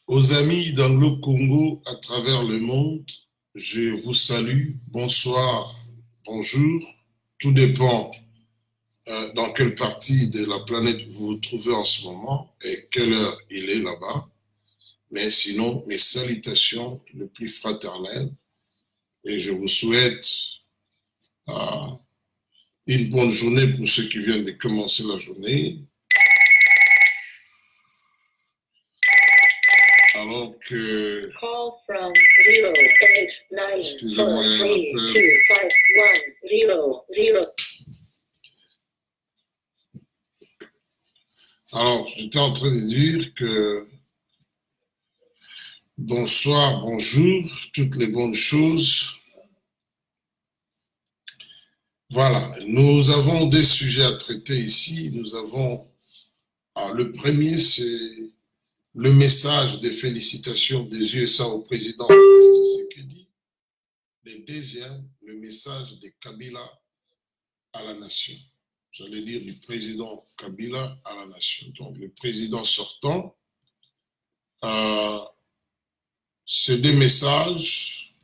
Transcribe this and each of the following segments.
Aux amis d'Anglo-Congo à travers le monde, je vous salue. Bonsoir, bonjour. Tout dépend dans quelle partie de la planète vous vous trouvez en ce moment et quelle heure il est là-bas. Mais sinon, mes salutations les plus fraternelles et je vous souhaite une bonne journée pour ceux qui viennent de commencer la journée. Alors que... Excusez-moi, il y a un appel. Alors, j'étais en train de dire que bonsoir, bonjour, toutes les bonnes choses. Voilà, nous avons des sujets à traiter ici. Nous avons, le premier, c'est le message de félicitations des USA au président Tshisekedi. Le deuxième, le message de Kabila à la nation. J'allais dire du président Kabila à la nation. Donc, le président sortant, ces deux messages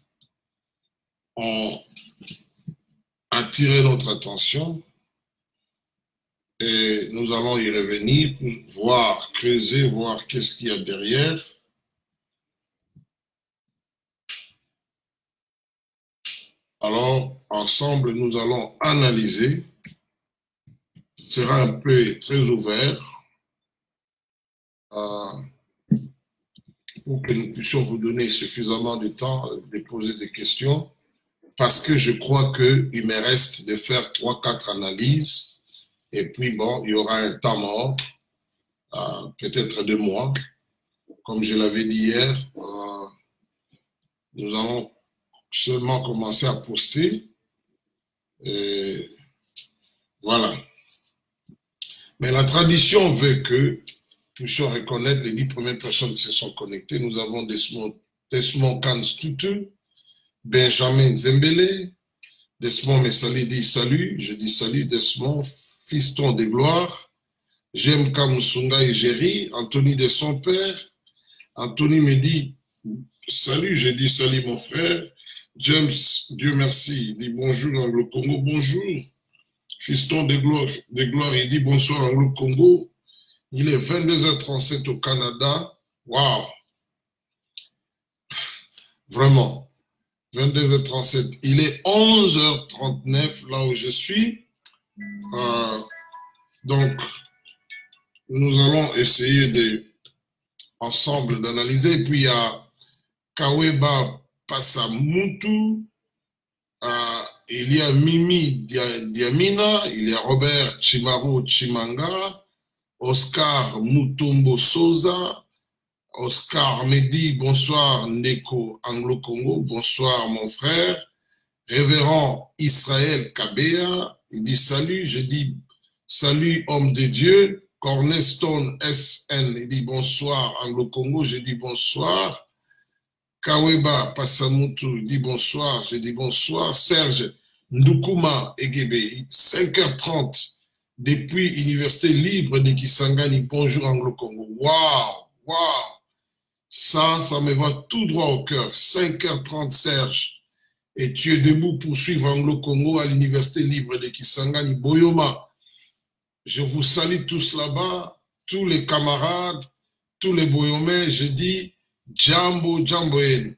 ont attiré notre attention et nous allons y revenir pour voir, creuser, voir qu'est-ce qu'il y a derrière. Alors, ensemble, nous allons analyser. Ce sera un peu très ouvert pour que nous puissions vous donner suffisamment de temps de poser des questions, parce que je crois qu'il me reste de faire 3-4 analyses, et puis bon, il y aura un temps mort, peut-être 2 mois. Comme je l'avais dit hier, nous allons seulement commencer à poster, et voilà. Mais la tradition veut que nous puissions reconnaître les 10 premières personnes qui se sont connectées. Nous avons Desmond Kanstutu, Benjamin Zembele, Desmond Messali dit salut, je dis salut, Desmond, fiston de gloire, Jem Kamusunga et Géry, Anthony de son père, Anthony me dit salut, je dis salut mon frère, James, Dieu merci, il dit bonjour Anglo-Congo, bonjour, fiston de gloire, il dit bonsoir Anglo-Congo, il est 22h37 au Canada, waouh, vraiment. 22h37, il est 11h39 là où je suis. Donc, nous allons essayer ensemble d'analyser. Et puis, il y a Kaweba Passamutu, il y a Mimi Diamina, il y a Robert Chimaru Chimanga, Oscar Mutombo Sosa, Oscar me dit bonsoir Ndeko Anglo-Congo, bonsoir mon frère. Révérend Israël Kabea, il dit salut, je dis salut homme de Dieu. Cornerstone SN, il dit bonsoir Anglo-Congo, je dis bonsoir. Kaweba Passamutu, il dit bonsoir, je dis bonsoir. Serge Ndukuma Egebe, 5h30, depuis Université Libre de Kisangani, bonjour Anglo-Congo. Waouh, waouh. Ça me va tout droit au cœur. 5h30, Serge. Et tu es debout pour suivre Anglo-Congo à l'Université Libre de Kisangani, Boyoma. Je vous salue tous là-bas, tous les camarades, tous les Boyomais. Je dis Jambo, Jamboen.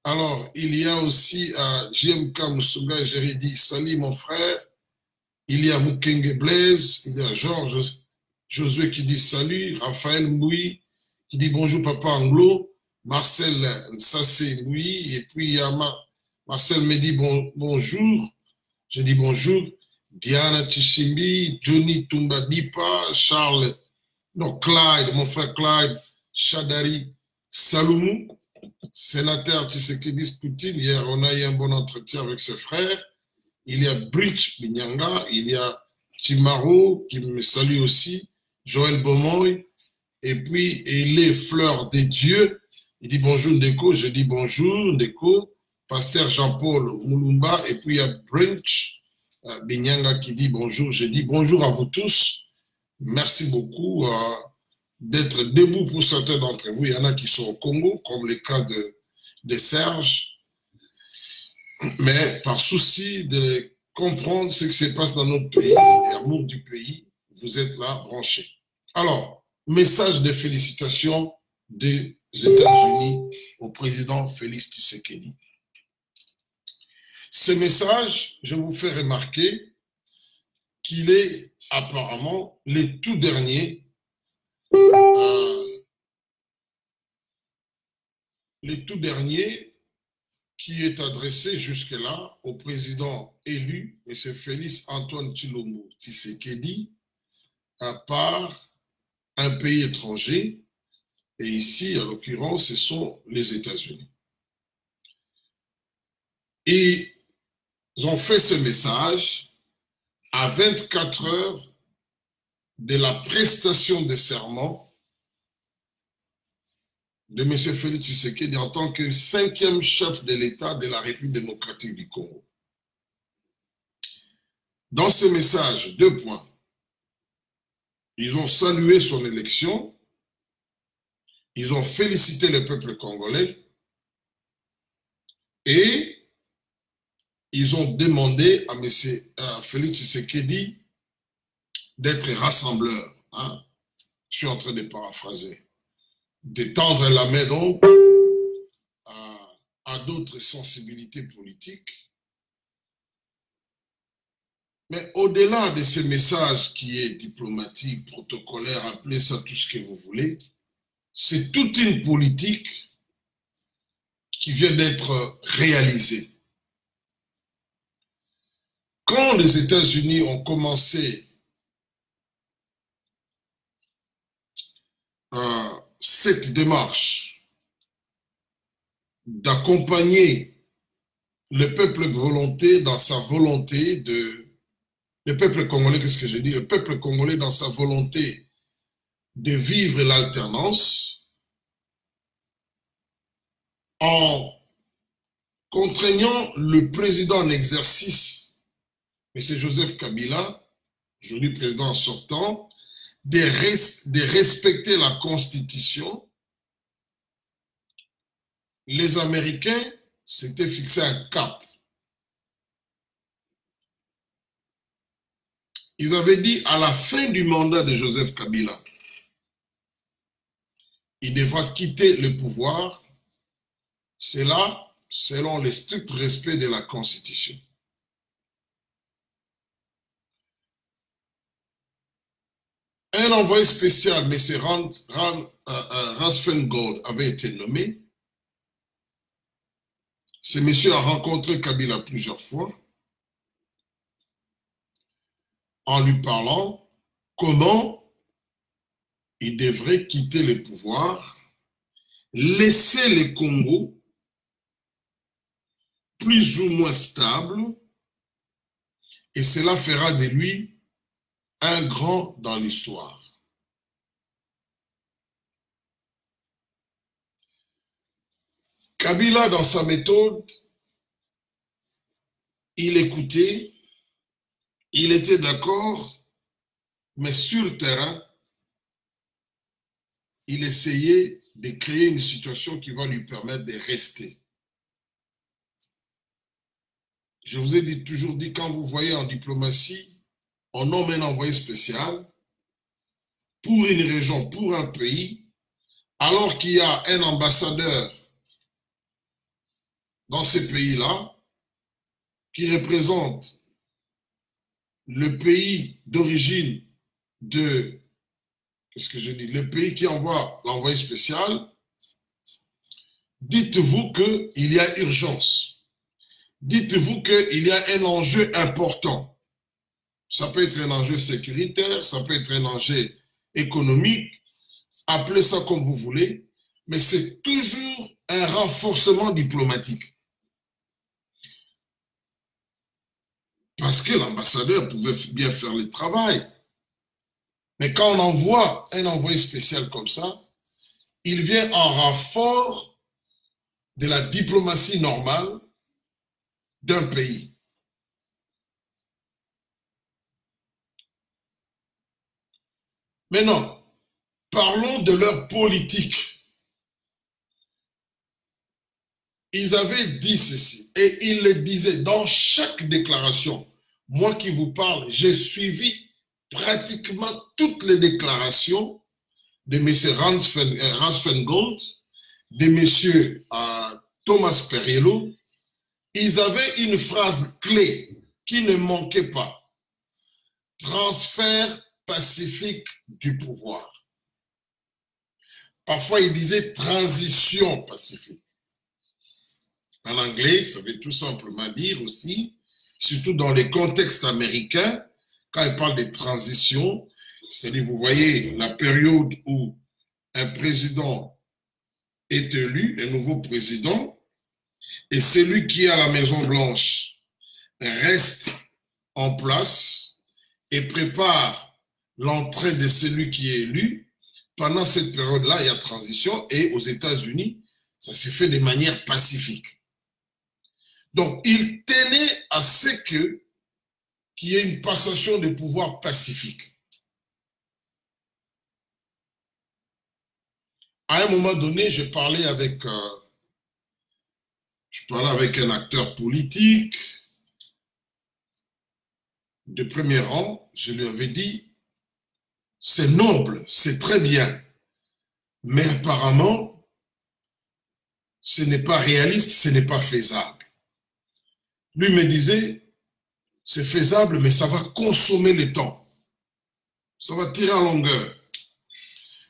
Alors, il y a aussi JMK Musuga, j'ai dit salut mon frère. Il y a Mukenge Blaise, il y a Georges Josué qui dit salut, Raphaël Mboui qui dit bonjour papa Anglo, Marcel Nsassé Mboui, et puis il y a Marcel me dit bonjour, je dis bonjour, Diana Tishimbi, Johnny Tumba Dipa, Charles, non Clyde, mon frère Clyde, Chadari Saloumou, sénateur Tshisekedi Poutine. Hier on a eu un bon entretien avec ses frères. Il y a Bridge Binyanga, il y a Timaro qui me salue aussi, Joël Bomoy, et puis il est Fleur des Dieux, il dit bonjour Ndeko, je dis bonjour Ndeko, Pasteur Jean-Paul Moulumba, et puis il y a Bridge Binyanga qui dit bonjour, je dis bonjour à vous tous, merci beaucoup d'être debout pour certains d'entre vous. Il y en a qui sont au Congo, comme le cas de Serge, mais par souci de comprendre ce qui se passe dans notre pays et amour du pays, vous êtes là branchés. Alors, message de félicitations des États-Unis au président Félix Tshisekedi. Ce message, je vous fais remarquer qu'il est apparemment le tout dernier qui est adressé jusque-là au président élu, M. Félix Antoine Tshilombo Tshisekedi, par un pays étranger, et ici, en l'occurrence, ce sont les États-Unis. Et ils ont fait ce message à 24 heures de la prestation de serment de M. Félix Tshisekedi en tant que 5e chef de l'État de la République démocratique du Congo. Dans ce message, 2 points. Ils ont salué son élection, ils ont félicité le peuple congolais et ils ont demandé à M. Félix Tshisekedi d'être rassembleur. Hein? Je suis en train de paraphraser. De tendre la main donc à d'autres sensibilités politiques. Mais au-delà de ce message qui est diplomatique, protocolaire, appelez ça tout ce que vous voulez, c'est toute une politique qui vient d'être réalisée. Quand les États-Unis ont commencé cette démarche d'accompagner le peuple dans sa volonté le peuple congolais, qu'est-ce que je dis? Le peuple congolais dans sa volonté de vivre l'alternance en contraignant le président en exercice, M. Joseph Kabila, aujourd'hui président sortant, de respecter la Constitution. Les Américains s'étaient fixé un cap. Ils avaient dit à la fin du mandat de Joseph Kabila, il devra quitter le pouvoir, cela selon le strict respect de la Constitution. Un envoyé spécial, M. Rasfengold, avait été nommé. Ce monsieur a rencontré Kabila plusieurs fois en lui parlant comment il devrait quitter le pouvoir, laisser le Congo plus ou moins stable, et cela fera de lui un grand dans l'histoire. Kabila, dans sa méthode, il écoutait, il était d'accord, mais sur le terrain, il essayait de créer une situation qui va lui permettre de rester. Je vous ai toujours dit, quand vous voyez en diplomatie, on nomme un envoyé spécial pour une région, pour un pays, alors qu'il y a un ambassadeur dans ces pays-là qui représente le pays d'origine de, qu'est-ce que je dis, le pays qui envoie l'envoyé spécial, dites-vous qu'il y a urgence. Dites-vous qu'il y a un enjeu important. Ça peut être un enjeu sécuritaire, ça peut être un enjeu économique, appelez ça comme vous voulez, mais c'est toujours un renforcement diplomatique. Parce que l'ambassadeur pouvait bien faire le travail. Mais quand on envoie un envoyé spécial comme ça, il vient en renfort de la diplomatie normale d'un pays. Mais non, Parlons de leur politique. Ils avaient dit ceci, et ils le disaient dans chaque déclaration. Moi qui vous parle, j'ai suivi pratiquement toutes les déclarations de M. Ransfengold, de M. Thomas Perriello. Ils avaient une phrase clé qui ne manquait pas. Transfert pacifique du pouvoir. Parfois, ils disaient transition pacifique. En anglais, ça veut tout simplement dire aussi, surtout dans les contextes américains, quand ils parlent de transition, c'est-à-dire, vous voyez, la période où un président est élu, un nouveau président, et celui qui est à la Maison-Blanche reste en place et prépare l'entrée de celui qui est élu. Pendant cette période-là, il y a transition, et aux États-Unis, ça s'est fait de manière pacifique. Donc, il tenait à ce qu'il y ait une passation de pouvoir pacifique. À un moment donné, je parlais avec un acteur politique de premier rang. Je lui avais dit, c'est noble, c'est très bien, mais apparemment, ce n'est pas réaliste, ce n'est pas faisable. Lui me disait, c'est faisable, mais ça va consommer le temps. Ça va tirer en longueur.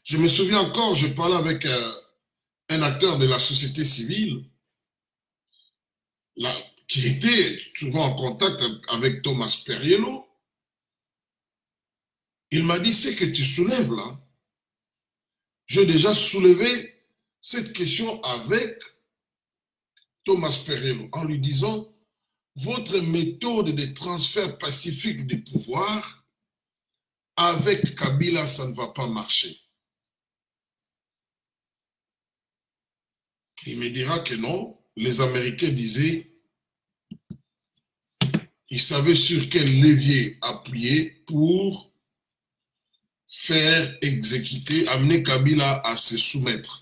Je me souviens encore, je parlais avec un acteur de la société civile là, qui était souvent en contact avec Thomas Perriello. Il m'a dit, ce que tu soulèves là, j'ai déjà soulevé cette question avec Thomas Perriello en lui disant, votre méthode de transfert pacifique du pouvoir avec Kabila, ça ne va pas marcher. Il me dira que non. Les Américains disaient, ils savaient sur quel levier appuyer pour faire exécuter, amener Kabila à se soumettre.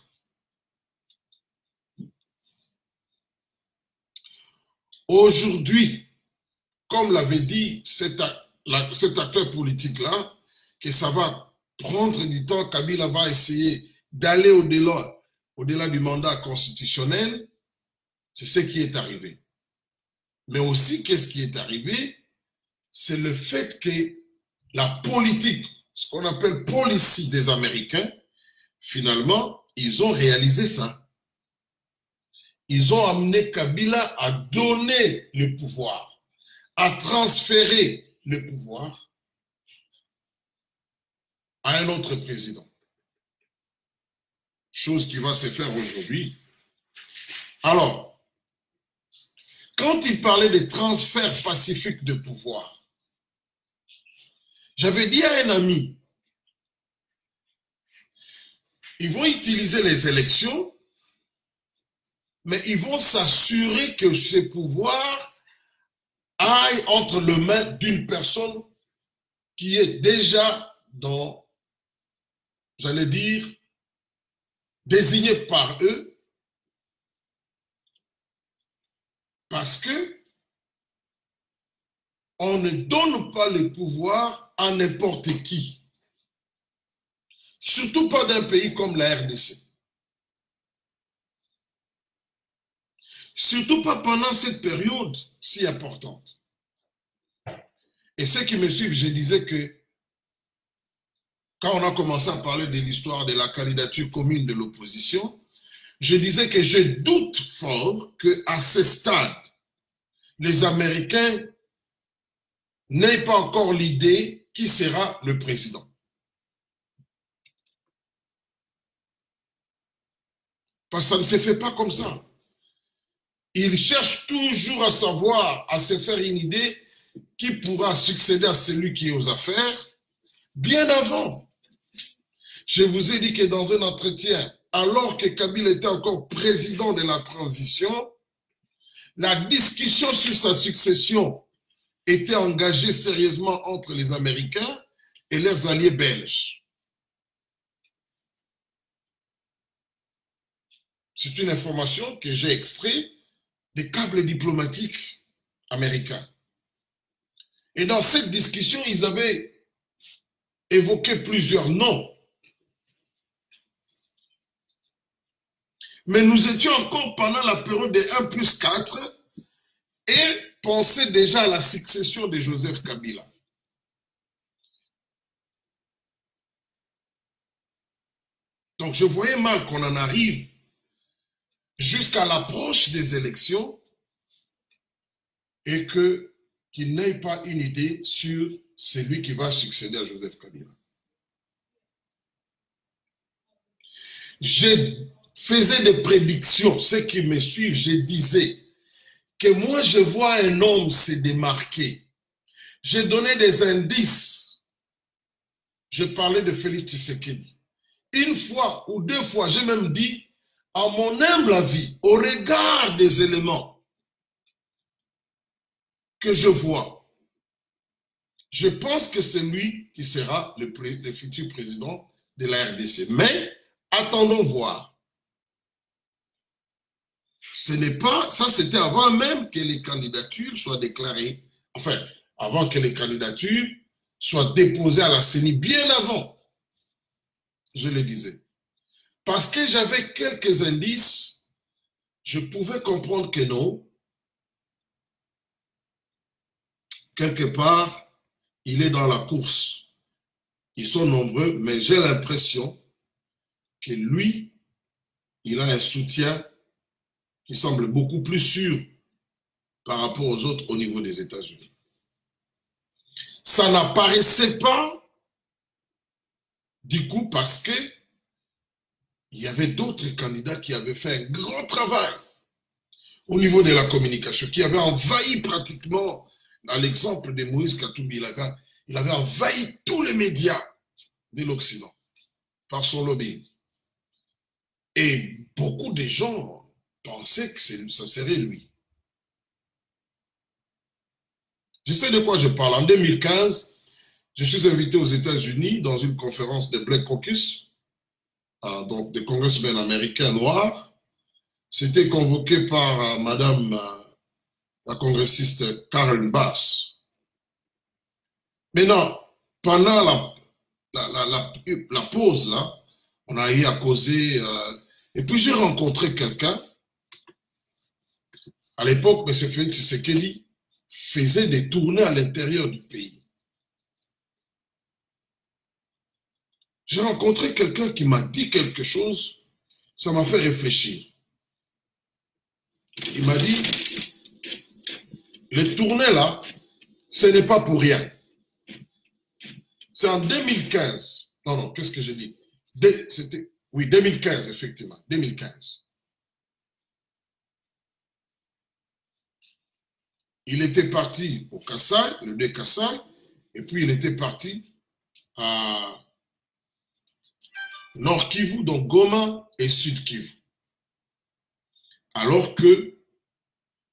Aujourd'hui, comme l'avait dit cet acteur politique-là, que ça va prendre du temps, Kabila va essayer d'aller au-delà du mandat constitutionnel, c'est ce qui est arrivé. Mais aussi, qu'est-ce qui est arrivé? C'est le fait que la politique, ce qu'on appelle policy des Américains, finalement, ils ont réalisé ça. Ils ont amené Kabila à donner le pouvoir, à transférer le pouvoir à un autre président. Chose qui va se faire aujourd'hui. Alors, quand il parlait de transfert pacifique de pouvoir, j'avais dit à un ami, ils vont utiliser les élections, mais ils vont s'assurer que ces pouvoirs aillent entre les mains d'une personne qui est déjà dans, j'allais dire, désignée par eux, parce que on ne donne pas le pouvoir à n'importe qui. Surtout pas d'un pays comme la RDC. Surtout pas pendant cette période si importante. Et ceux qui me suivent, je disais que quand on a commencé à parler de l'histoire de la candidature commune de l'opposition, je disais que je doute fort qu'à ce stade, les Américains n'aient pas encore l'idée qui sera le président. Parce que ça ne se fait pas comme ça. Ils cherchent toujours à savoir, à se faire une idée qui pourra succéder à celui qui est aux affaires bien avant. Je vous ai dit que dans un entretien, alors que Kabila était encore président de la transition, la discussion sur sa succession était engagée sérieusement entre les Américains et leurs alliés belges. C'est une information que j'ai extraite des câbles diplomatiques américains. Et dans cette discussion, ils avaient évoqué plusieurs noms. Mais nous étions encore pendant la période des 1+4 et pensaient déjà à la succession de Joseph Kabila. Donc je voyais mal qu'on en arrive jusqu'à l'approche des élections et qu'il n'ait pas une idée sur celui qui va succéder à Joseph Kabila. Je faisais des prédictions, ceux qui me suivent, je disais que moi je vois un homme se démarquer. J'ai donné des indices. Je parlais de Félix Tshisekedi. Une fois ou deux fois, j'ai même dit, à mon humble avis, au regard des éléments que je vois, je pense que c'est lui qui sera le futur président de la RDC. Mais attendons voir. Ce n'est pas, ça c'était avant même que les candidatures soient déclarées, enfin, avant que les candidatures soient déposées à la CENI, bien avant. Je le disais. Parce que j'avais quelques indices, je pouvais comprendre que non. Quelque part, il est dans la course. Ils sont nombreux, mais j'ai l'impression que lui, il a un soutien qui semble beaucoup plus sûr par rapport aux autres au niveau des États-Unis. Ça n'apparaissait pas, du coup, parce que il y avait d'autres candidats qui avaient fait un grand travail au niveau de la communication, qui avaient envahi pratiquement, dans l'exemple de Moïse Katumbi, il avait envahi tous les médias de l'Occident par son lobbying. Et beaucoup de gens pensaient que ça serait lui. Je sais de quoi je parle. En 2015, je suis invité aux États-Unis dans une conférence de Black Caucus, donc des congressmen américains noirs. C'était convoqué par madame la congressiste Karen Bass. Maintenant, pendant la pause, là, on a eu à causer. Et puis j'ai rencontré quelqu'un. À l'époque, M. Félix Tshisekedi faisait des tournées à l'intérieur du pays. J'ai rencontré quelqu'un qui m'a dit quelque chose, ça m'a fait réfléchir. Il m'a dit, les tournées là, ce n'est pas pour rien. C'est en 2015. Non, qu'est-ce que j'ai dit? Oui, 2015, effectivement, 2015. Il était parti au Kassai, le de Kassai, et puis il était parti à Nord Kivu, donc Goma et Sud Kivu. Alors que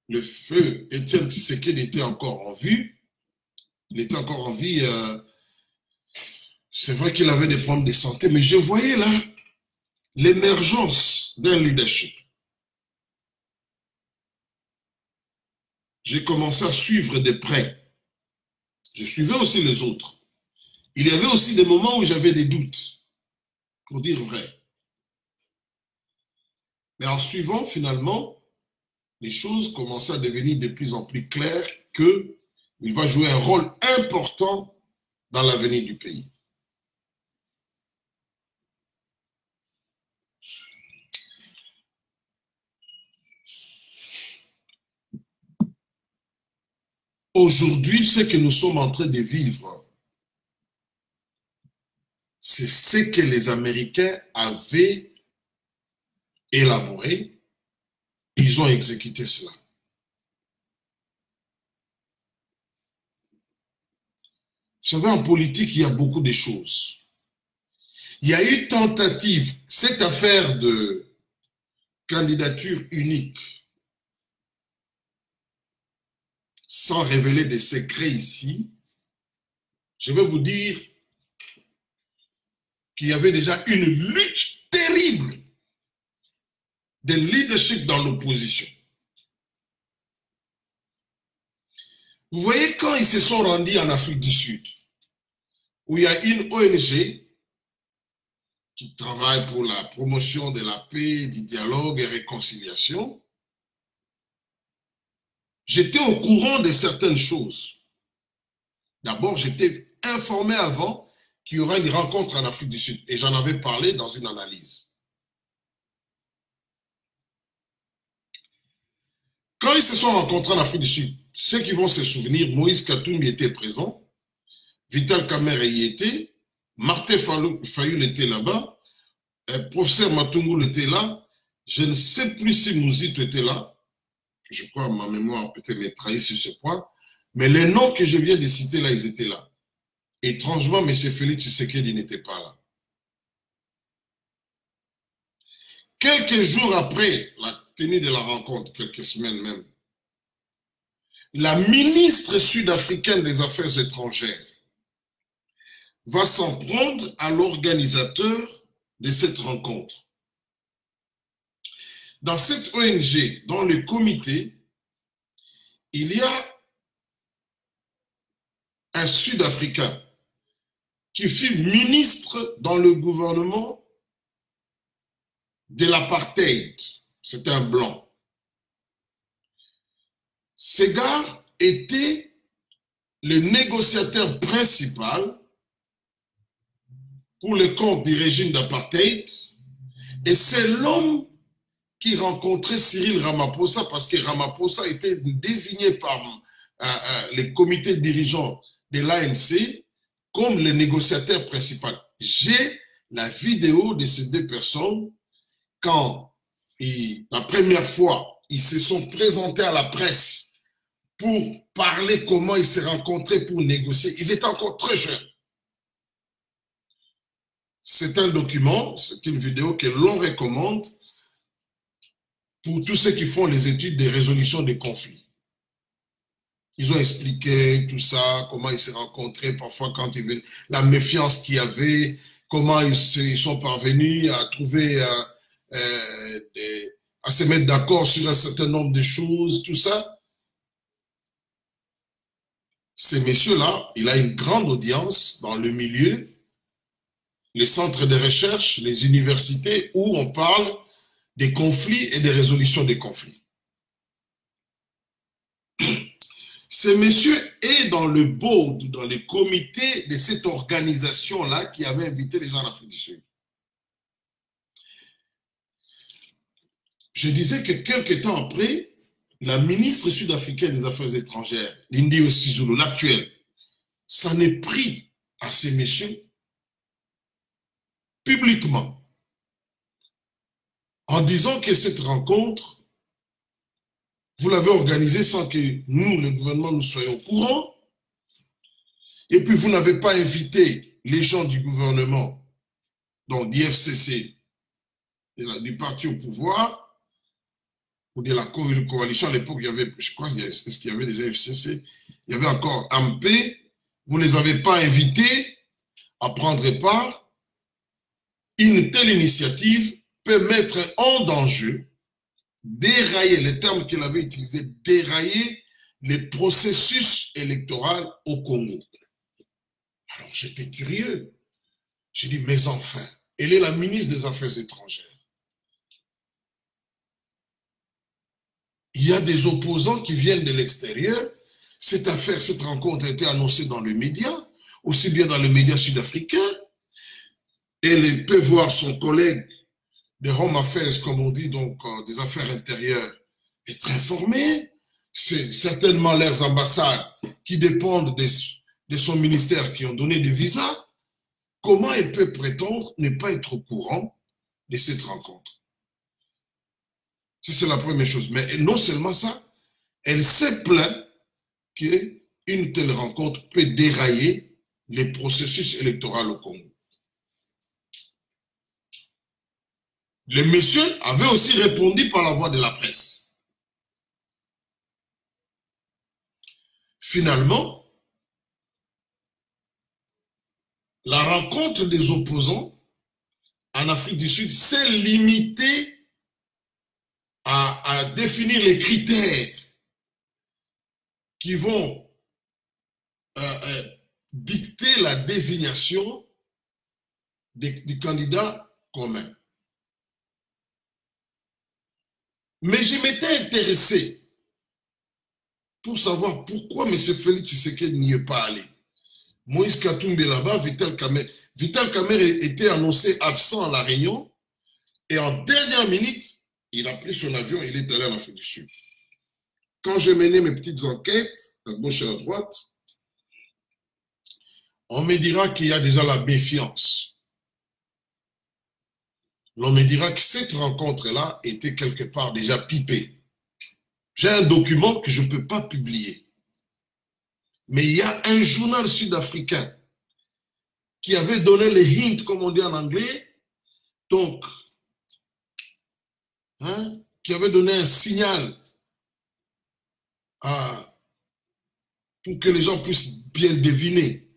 le feu Étienne Tshisekedi était encore en vue, il était encore en vie, c'est vrai qu'il avait des problèmes de santé, mais je voyais là l'émergence d'un leadership. J'ai commencé à suivre de près. Je suivais aussi les autres. Il y avait aussi des moments où j'avais des doutes, pour dire vrai. Mais en suivant, finalement, les choses commençaient à devenir de plus en plus claires qu'il va jouer un rôle important dans l'avenir du pays. Aujourd'hui, ce que nous sommes en train de vivre, c'est ce que les Américains avaient élaboré. Ils ont exécuté cela. Vous savez, en politique, il y a beaucoup de choses. Il y a eu tentative, cette affaire de candidature unique, sans révéler des secrets ici, je vais vous dire qu'il y avait déjà une lutte terrible de leadership dans l'opposition. Vous voyez, quand ils se sont rendus en Afrique du Sud, où il y a une ONG qui travaille pour la promotion de la paix, du dialogue et réconciliation, j'étais au courant de certaines choses. D'abord, j'étais informé avant qu'il y aura une rencontre en Afrique du Sud et j'en avais parlé dans une analyse. Quand ils se sont rencontrés en Afrique du Sud, ceux qui vont se souvenir, Moïse Katumbi était présent, Vital Kamerhe y était, Martin Fayulu était là-bas, professeur Matungulu était là, je ne sais plus si Mouzito était là, je crois ma mémoire peut-être me trahit sur ce point, mais les noms que je viens de citer là, ils étaient là. Étrangement, M. Félix Tshisekedi n'était pas là. Quelques jours après la tenue de la rencontre, quelques semaines même, la ministre sud-africaine des Affaires étrangères va s'en prendre à l'organisateur de cette rencontre. Dans cette ONG, dans le comité, il y a un Sud-Africain qui fut ministre dans le gouvernement de l'apartheid. C'était un blanc. Ce gars était le négociateur principal pour le compte du régime d'apartheid et c'est l'homme qui rencontrait Cyril Ramaphosa parce que Ramaphosa était désigné par les comités dirigeants de l'ANC comme le négociateur principal. J'ai la vidéo de ces deux personnes quand la première fois ils se sont présentés à la presse pour parler comment ils se rencontraient pour négocier. Ils étaient encore très jeunes. C'est un document, c'est une vidéo que l'on recommande pour tous ceux qui font les études de résolution des conflits. Ils ont expliqué tout ça, comment ils se rencontraient, parfois quand ils venaient, la méfiance qu'il y avait, comment ils sont parvenus à trouver, à se mettre d'accord sur un certain nombre de choses, tout ça. Ces messieurs-là, il a une grande audience dans le milieu, les centres de recherche, les universités, où on parle des conflits et des résolutions des conflits. Ce monsieur est dans le board, dans le comité de cette organisation-là qui avait invité les gens en Afrique du Sud. Je disais que quelques temps après, la ministre sud-africaine des Affaires étrangères, Lindiwe Sisulu, l'actuelle, s'en est pris à ces messieurs publiquement en disant que cette rencontre, vous l'avez organisée sans que nous, le gouvernement, nous soyons au courant. Et puis, vous n'avez pas invité les gens du gouvernement, donc du FCC, du parti au pouvoir, ou de la coalition. À l'époque, il y avait, je crois, est-ce qu'il y avait déjà FCC? Il y avait encore AMP. Vous ne les avez pas invités à prendre part. Une telle initiative peut mettre en danger, dérailler, le terme qu'il avait utilisé, dérailler les processus électoraux au Congo. Alors j'étais curieux. J'ai dit, mais enfin, elle est la ministre des Affaires étrangères. Il y a des opposants qui viennent de l'extérieur. Cette affaire, cette rencontre a été annoncée dans les médias, aussi bien dans les médias sud-africains. Elle peut voir son collègue de Home Affairs, comme on dit, donc des affaires intérieures, être informé. C'est certainement leurs ambassades qui dépendent de son ministère qui ont donné des visas. Comment elle peut prétendre ne pas être au courant de cette rencontre? C'est la première chose. Mais non seulement ça, elle s'est plainte qu'une telle rencontre peut dérailler les processus électoraux au Congo. Le monsieur avait aussi répondu par la voie de la presse. Finalement, la rencontre des opposants en Afrique du Sud s'est limitée définir les critères qui vont dicter la désignation du candidat commun. Mais je m'étais intéressé pour savoir pourquoi M. Félix Tshisekedi n'y est pas allé. Moïse Katumbi là-bas, Vital Kamerhe. Vital Kamerhe était annoncé absent à la réunion et en dernière minute, il a pris son avion et il est allé en Afrique du Sud. Quand j'ai mené mes petites enquêtes, à gauche et à droite, on me dira qu'il y a déjà la méfiance. On me dira que cette rencontre-là était quelque part déjà pipée. J'ai un document que je ne peux pas publier. Mais il y a un journal sud-africain qui avait donné les hints, comme on dit en anglais, donc, qui avait donné un signal pour que les gens puissent bien deviner.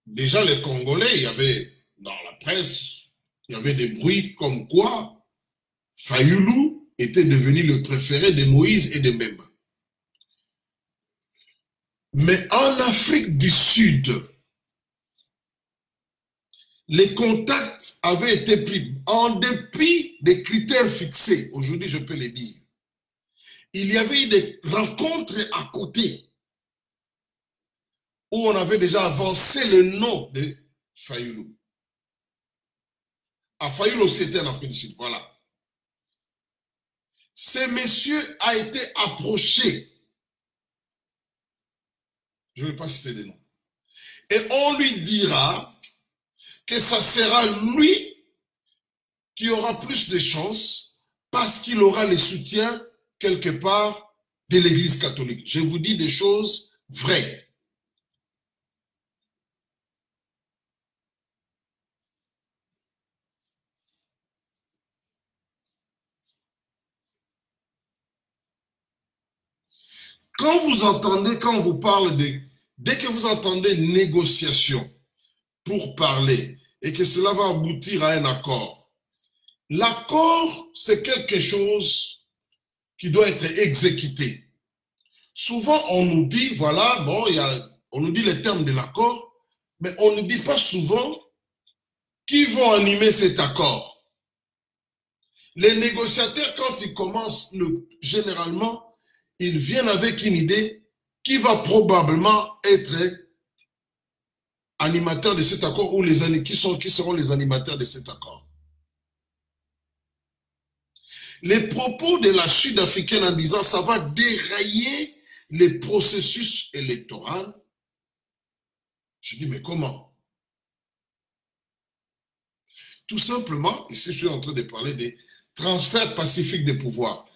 Déjà, les Congolais, il y avait dans la presse, il y avait des bruits comme quoi Fayulu était devenu le préféré de Moïse et de Mbemba. Mais en Afrique du Sud, les contacts avaient été pris en dépit des critères fixés. Aujourd'hui, je peux les dire. Il y avait eu des rencontres à côté où on avait déjà avancé le nom de Fayulu. Fayulu aussi était en Afrique du Sud, voilà. Ce monsieur a été approché. Je ne vais pas citer des noms. Et on lui dira que ça sera lui qui aura plus de chances parce qu'il aura le soutien quelque part de l'Église catholique. Je vous dis des choses vraies. Quand vous entendez, quand on vous parle de... Dès que vous entendez négociation pour parler et que cela va aboutir à un accord, l'accord, c'est quelque chose qui doit être exécuté. Souvent, on nous dit, voilà, bon, on nous dit les termes de l'accord, mais on ne dit pas souvent qui vont animer cet accord. Les négociateurs, quand ils commencent, généralement, ils viennent avec une idée qui va probablement être animateur de cet accord ou qui seront les animateurs de cet accord. Les propos de la Sud-Africaine en disant ça va dérailler les processus électoraux. Je dis mais comment? Tout simplement, ici je suis en train de parler des transferts pacifiques de pouvoir.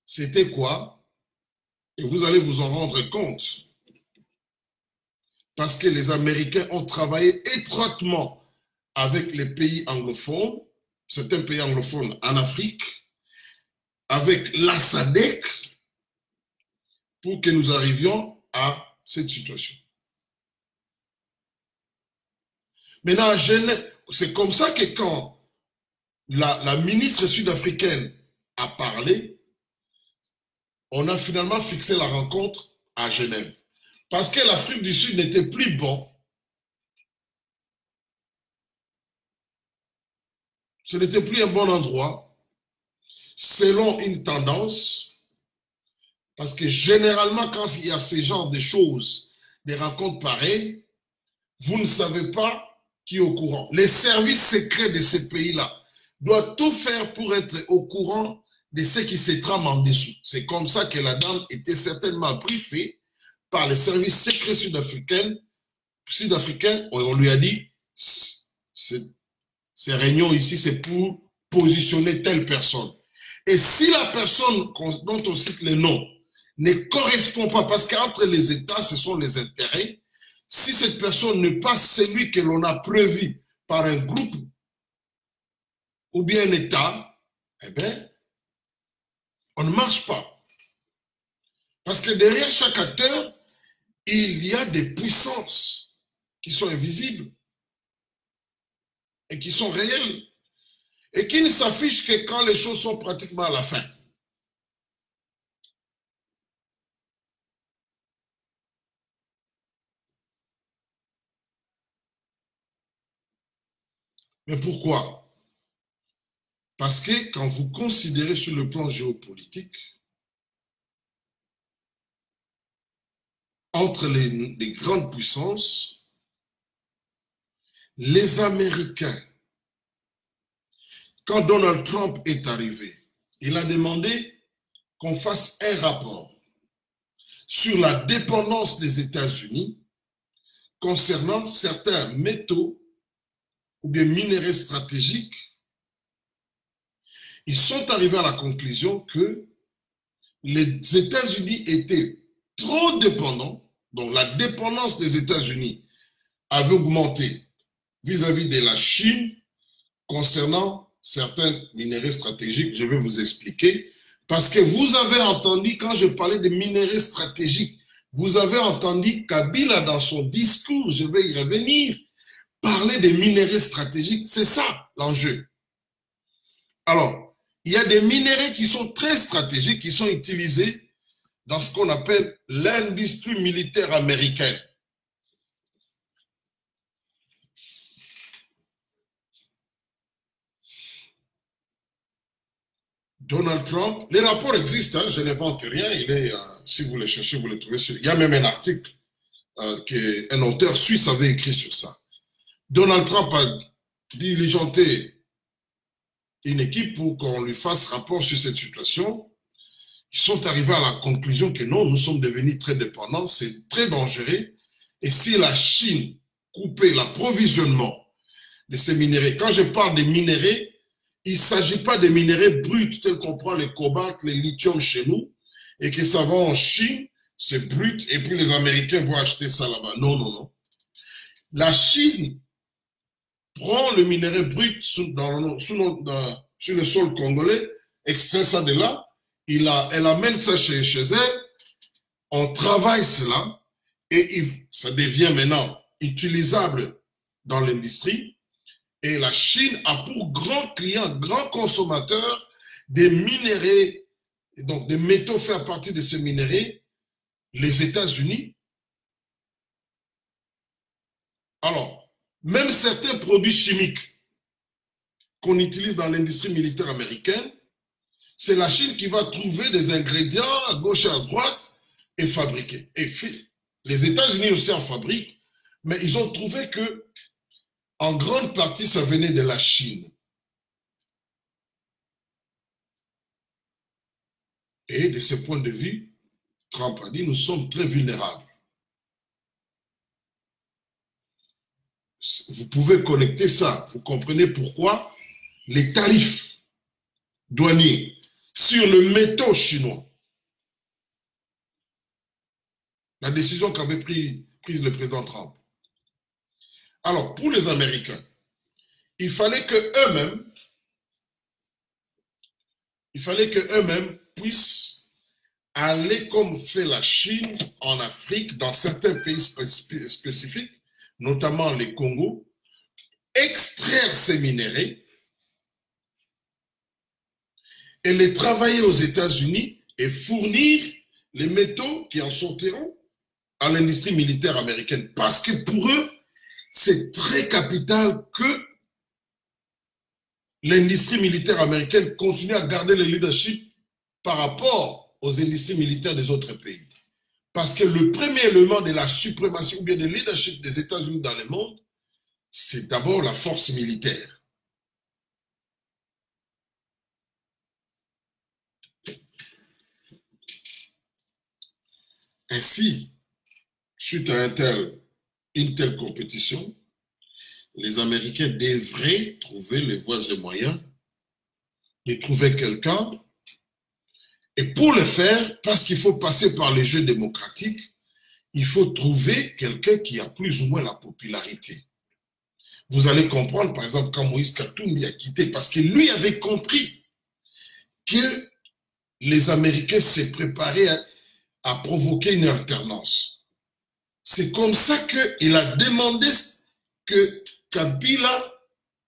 C'était quoi? Et vous allez vous en rendre compte. Parce que les Américains ont travaillé étroitement avec les pays anglophones, certains pays anglophones en Afrique, avec la SADC, pour que nous arrivions à cette situation. Maintenant, c'est comme ça que quand la ministre sud-africaine a parlé, on a finalement fixé la rencontre à Genève. Parce que l'Afrique du Sud n'était plus bon. Ce n'était plus un bon endroit, selon une tendance. Parce que généralement, quand il y a ce genre de choses, des rencontres pareilles, vous ne savez pas qui est au courant. Les services secrets de ces pays-là doivent tout faire pour être au courant de ce qui se trame en dessous. C'est comme ça que la dame était certainement briefée par les services secrets sud-africains. On lui a dit, ces réunions ici, c'est pour positionner telle personne. Et si la personne dont on cite le nom ne correspond pas, parce qu'entre les États, ce sont les intérêts, si cette personne n'est pas celui que l'on a prévu par un groupe ou bien un État, eh bien, on ne marche pas. Parce que derrière chaque acteur, il y a des puissances qui sont invisibles et qui sont réelles. et qui ne s'affiche que quand les choses sont pratiquement à la fin. Mais pourquoi? Parce que quand vous considérez sur le plan géopolitique, entre les grandes puissances, les Américains, quand Donald Trump est arrivé, il a demandé qu'on fasse un rapport sur la dépendance des États-Unis concernant certains métaux ou bien minerais stratégiques. Ils sont arrivés à la conclusion que les États-Unis étaient trop dépendants, donc la dépendance des États-Unis avait augmenté vis-à-vis de la Chine concernant certains minerais stratégiques. Je vais vous expliquer. Parce que vous avez entendu, quand je parlais de minerais stratégiques, vous avez entendu Kabila dans son discours, je vais y revenir, parler des minerais stratégiques. C'est ça l'enjeu. Alors, il y a des minerais qui sont très stratégiques, qui sont utilisés dans ce qu'on appelle l'industrie militaire américaine. Donald Trump, les rapports existent, hein, je n'invente rien, il est, si vous les cherchez, vous les trouvez sur... Il y a même un article qu'un auteur suisse avait écrit sur ça. Donald Trump a diligenté une équipe pour qu'on lui fasse rapport sur cette situation. Ils sont arrivés à la conclusion que non, nous sommes devenus très dépendants, c'est très dangereux. Et si la Chine coupait l'approvisionnement de ces minéraux, quand je parle de minéraux, il ne s'agit pas de minéraux bruts tels qu'on prend le cobalt, le lithium chez nous, et que ça va en Chine, c'est brut, et puis les Américains vont acheter ça là-bas. Non, non, non. La Chine prend le minerai brut sur le sol congolais, extrait ça de là, elle amène ça chez elle, on travaille cela, et ça devient maintenant utilisable dans l'industrie. Et la Chine a pour grand client, grand consommateur des minéraux, donc des métaux faits à partir de ces minéraux, les États-Unis. Alors, même certains produits chimiques qu'on utilise dans l'industrie militaire américaine, c'est la Chine qui va trouver des ingrédients à gauche et à droite et fabriquer. Et les États-Unis aussi en fabriquent, mais ils ont trouvé que en grande partie, ça venait de la Chine. Et de ce point de vue, Trump a dit, nous sommes très vulnérables. Vous pouvez connecter ça. Vous comprenez pourquoi les tarifs douaniers sur le métaux chinois, la décision qu'avait prise le président Trump. Alors, pour les Américains, il fallait qu'eux-mêmes puissent aller comme fait la Chine en Afrique, dans certains pays spécifiques, notamment les Congo, extraire ces minéraux et les travailler aux États-Unis et fournir les métaux qui en sortiront à l'industrie militaire américaine. Parce que pour eux, c'est très capital que l'industrie militaire américaine continue à garder le leadership par rapport aux industries militaires des autres pays. Parce que le premier élément de la suprématie ou bien de leadership des États-Unis dans le monde, c'est d'abord la force militaire. Ainsi, suite à une telle compétition, les Américains devraient trouver les voies et moyens de trouver quelqu'un. Et pour le faire, parce qu'il faut passer par les jeux démocratiques, il faut trouver quelqu'un qui a plus ou moins la popularité. Vous allez comprendre, par exemple, quand Moïse Katumbi a quitté, parce que lui avait compris que les Américains s'est préparés à provoquer une alternance. C'est comme ça qu'il a demandé que Kabila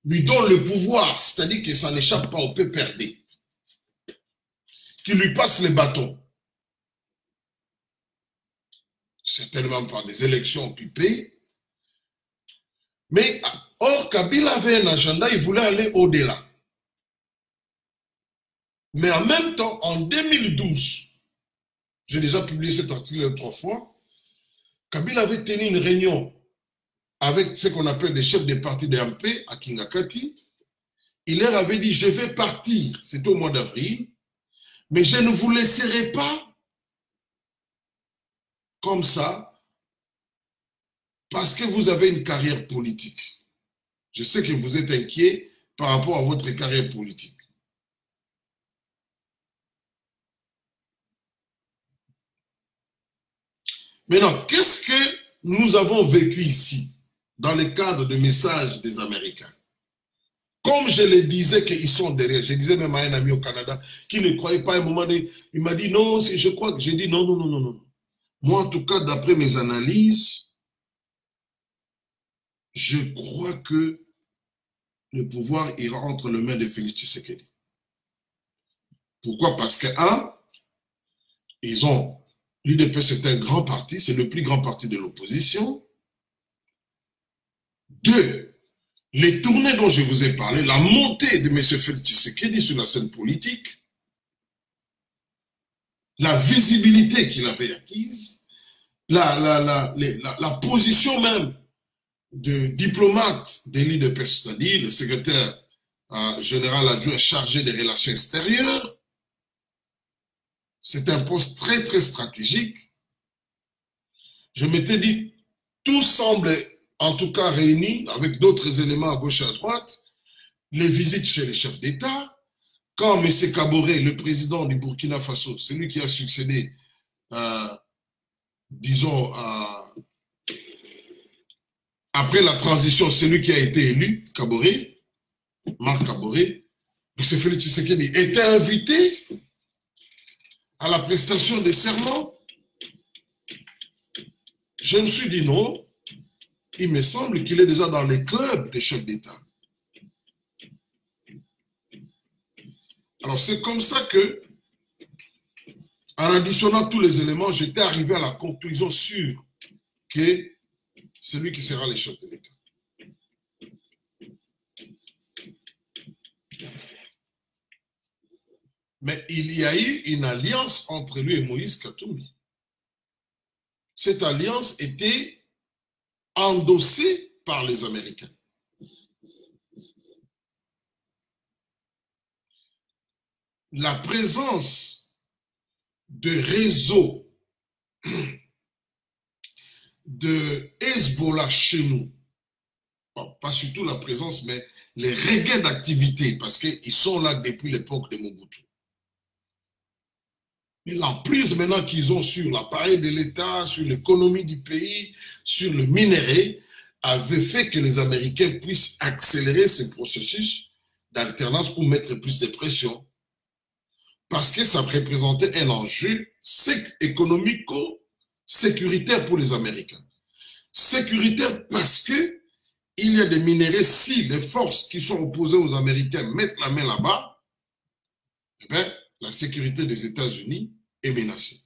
lui donne le pouvoir, c'est-à-dire que ça n'échappe pas au PPRD, qui lui passe les bâtons, certainement par des élections pipées, mais or Kabila avait un agenda, il voulait aller au-delà. Mais en même temps, en 2012, j'ai déjà publié cet article 3 fois, Kabila avait tenu une réunion avec ce qu'on appelle des chefs des partis de MP à Kingakati. Il leur avait dit, je vais partir, c'était au mois d'avril, mais je ne vous laisserai pas comme ça, parce que vous avez une carrière politique. Je sais que vous êtes inquiet par rapport à votre carrière politique. Maintenant, qu'est-ce que nous avons vécu ici, dans le cadre de messages des Américains? Comme je le disais qu'ils sont derrière, je disais même à un ami au Canada qui ne croyait pas à un moment donné, il m'a dit non, je crois que j'ai dit non, non, non, non, non. Moi, en tout cas, d'après mes analyses, je crois que le pouvoir ira entre les mains de Félix Tshisekedi. Pourquoi? Parce que, un, ils ont, l'UDP c'est un grand parti, c'est le plus grand parti de l'opposition. Deux, les tournées dont je vous ai parlé, la montée de M. Félix Tshisekedi sur la scène politique, la visibilité qu'il avait acquise, la position même de diplomate de l'UDP, c'est-à-dire le secrétaire général adjoint chargé des relations extérieures, c'est un poste très, très stratégique. Je m'étais dit, tout semble en tout cas réuni avec d'autres éléments à gauche et à droite, les visites chez les chefs d'État, quand M. Kaboré, le président du Burkina Faso, celui qui a succédé, disons, après la transition, celui qui a été élu, Kaboré, Marc Kaboré, M. Félix Tshisekedi était invité à la prestation des serments. Je me suis dit non, il me semble qu'il est déjà dans les clubs des chefs d'État. Alors c'est comme ça que, en additionnant tous les éléments, j'étais arrivé à la conclusion sûre que c'est lui qui sera le chef de l'État. Mais il y a eu une alliance entre lui et Moïse Katumbi. Cette alliance était endossée par les Américains. La présence de réseaux de Hezbollah chez nous, bon, pas surtout la présence, mais les regains d'activité, parce qu'ils sont là depuis l'époque de Mobutu. Mais l'emprise maintenant qu'ils ont sur l'appareil de l'État, sur l'économie du pays, sur le minerai, avait fait que les Américains puissent accélérer ce processus d'alternance pour mettre plus de pression. Parce que ça représentait un enjeu économico-sécuritaire pour les Américains. Sécuritaire parce que il y a des minéraux, si les forces qui sont opposées aux Américains mettent la main là-bas, eh bien, la sécurité des États-Unis est menacée.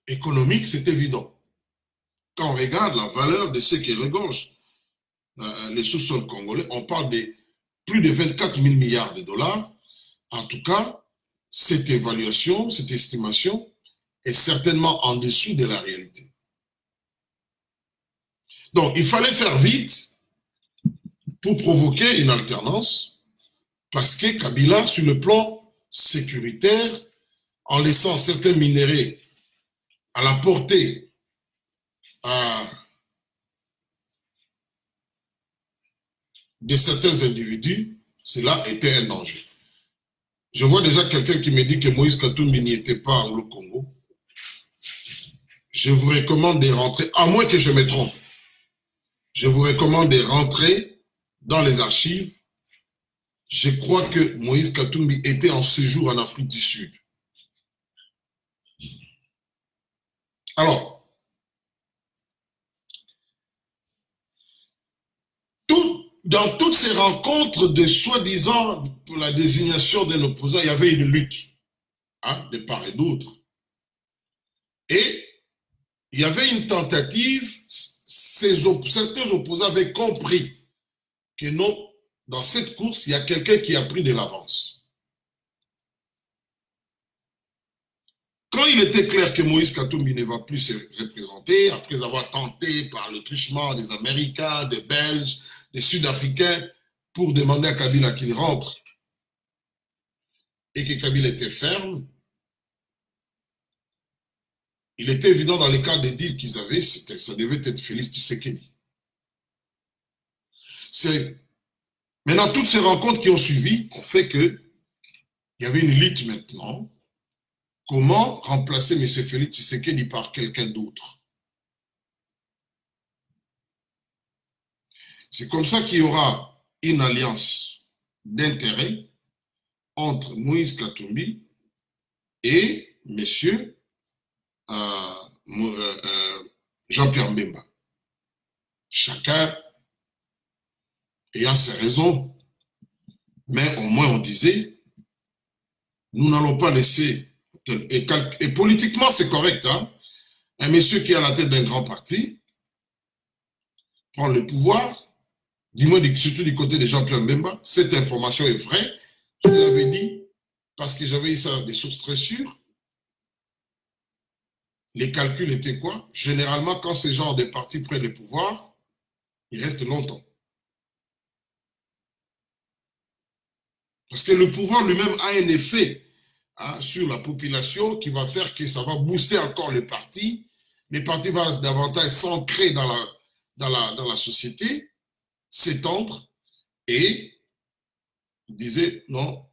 Économique, c'est évident. Quand on regarde la valeur de ce qui regorge les sous-sols congolais, on parle de plus de 24 000 milliards de dollars. En tout cas, cette évaluation, cette estimation est certainement en dessous de la réalité. Donc, il fallait faire vite pour provoquer une alternance, parce que Kabila, sur le plan sécuritaire, en laissant certains minéraux à la portée de certains individus, cela était un danger. Je vois déjà quelqu'un qui me dit que Moïse Katumbi n'y était pas anglo-congo. Je vous recommande de rentrer, à moins que je me trompe, je vous recommande de rentrer dans les archives. Je crois que Moïse Katumbi était en séjour en Afrique du Sud. Alors, dans toutes ces rencontres de soi-disant pour la désignation d'un opposant, il y avait une lutte, hein, de part et d'autre. Et il y avait une tentative, certains opposants avaient compris que non, dans cette course, il y a quelqu'un qui a pris de l'avance. Quand il était clair que Moïse Katumbi ne va plus se représenter, après avoir tenté par le truchement des Américains, des Belges, des Sud-Africains, pour demander à Kabila qu'il rentre, et que Kabila était ferme, il était évident dans les cas des deals qu'ils avaient, ça devait être Félix Tshisekedi. Maintenant, toutes ces rencontres qui ont suivi ont fait qu'il y avait une lutte maintenant. Comment remplacer M. Félix Tshisekedi par quelqu'un d'autre? C'est comme ça qu'il y aura une alliance d'intérêt entre Moïse Katumbi et M. Jean-Pierre Mbemba. Chacun ayant ses raisons, mais au moins on disait, nous n'allons pas laisser, et politiquement c'est correct, hein? Un monsieur qui est à la tête d'un grand parti prend le pouvoir, dis-moi surtout du côté de Jean-Pierre Mbemba, cette information est vraie, je l'avais dit, parce que j'avais eu ça des sources très sûres. Les calculs étaient quoi? Généralement, quand ces genres de partis prennent le pouvoir, ils restent longtemps. Parce que le pouvoir lui-même a un effet, hein, sur la population qui va faire que ça va booster encore les partis. Les partis vont davantage s'ancrer dans la société, s'étendre, et il disait non,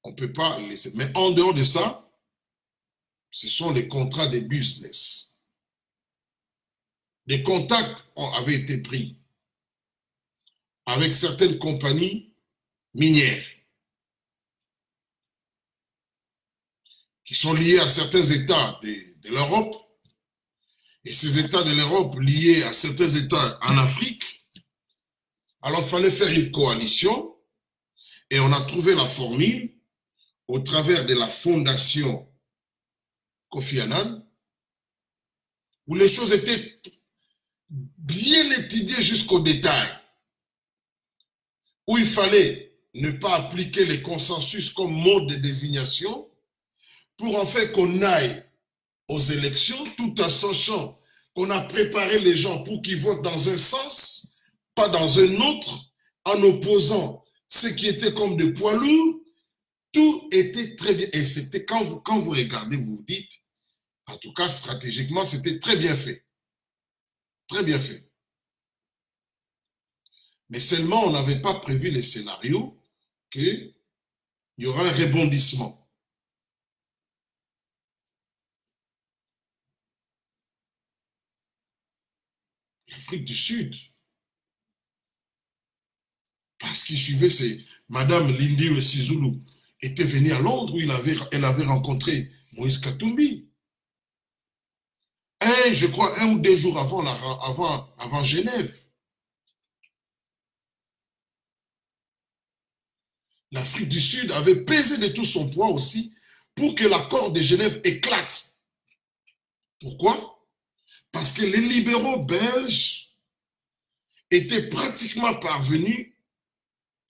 on ne peut pas laisser. Mais en dehors de ça, ce sont les contrats de business. Des contacts avaient été pris avec certaines compagnies minières qui sont liées à certains États de l'Europe, et ces États de l'Europe liés à certains États en Afrique. Alors il fallait faire une coalition, et on a trouvé la formule au travers de la fondation Kofi Annan, où les choses étaient bien étudiées jusqu'au détail, où il fallait ne pas appliquer les consensus comme mode de désignation pour en fait qu'on aille aux élections tout en sachant qu'on a préparé les gens pour qu'ils votent dans un sens, pas dans un autre, en opposant ce qui était comme des poids lourds. Tout était très bien. Et c'était quand vous regardez, vous vous dites, en tout cas stratégiquement, c'était très bien fait. Très bien fait. Mais seulement, on n'avait pas prévu les scénarios qu'il y aura un rebondissement. L'Afrique du Sud, parce qu'il suivait, c'est Madame Lindiwe Sizulu était venue à Londres où elle avait rencontré Moïse Katumbi. Je crois 1 ou 2 jours avant Genève. L'Afrique du Sud avait pesé de tout son poids aussi pour que l'accord de Genève éclate. Pourquoi? Parce que les libéraux belges étaient pratiquement parvenus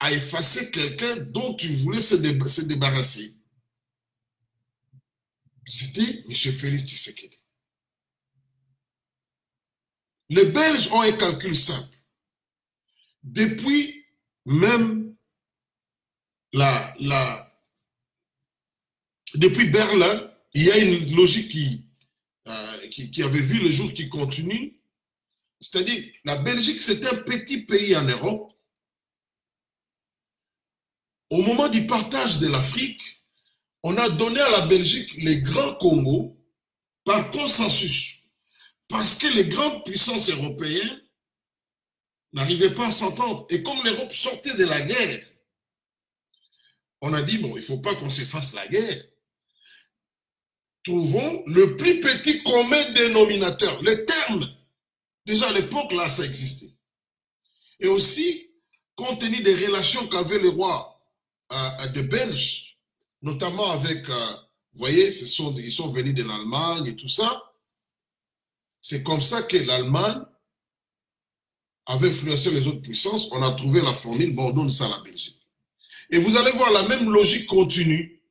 à effacer quelqu'un dont ils voulaient se débarrasser. C'était M. Félix Tshisekedi. Les Belges ont un calcul simple. Depuis même depuis Berlin, il y a une logique qui avait vu le jour, qui continue. C'est-à-dire, la Belgique, c'est un petit pays en Europe. Au moment du partage de l'Afrique, on a donné à la Belgique les grands Congo par consensus. Parce que les grandes puissances européennes n'arrivaient pas à s'entendre. Et comme l'Europe sortait de la guerre, on a dit, bon, il ne faut pas qu'on se fasse la guerre. Trouvons le plus petit commun dénominateur. Les termes, déjà à l'époque, là, ça existait. Et aussi, compte tenu des relations qu'avait le roi de Belge, notamment avec, vous voyez, ils sont venus de l'Allemagne et tout ça. C'est comme ça que l'Allemagne avait influencé les autres puissances. On a trouvé la formule, bon, on donne ça à la Belgique. Et vous allez voir la même logique continue.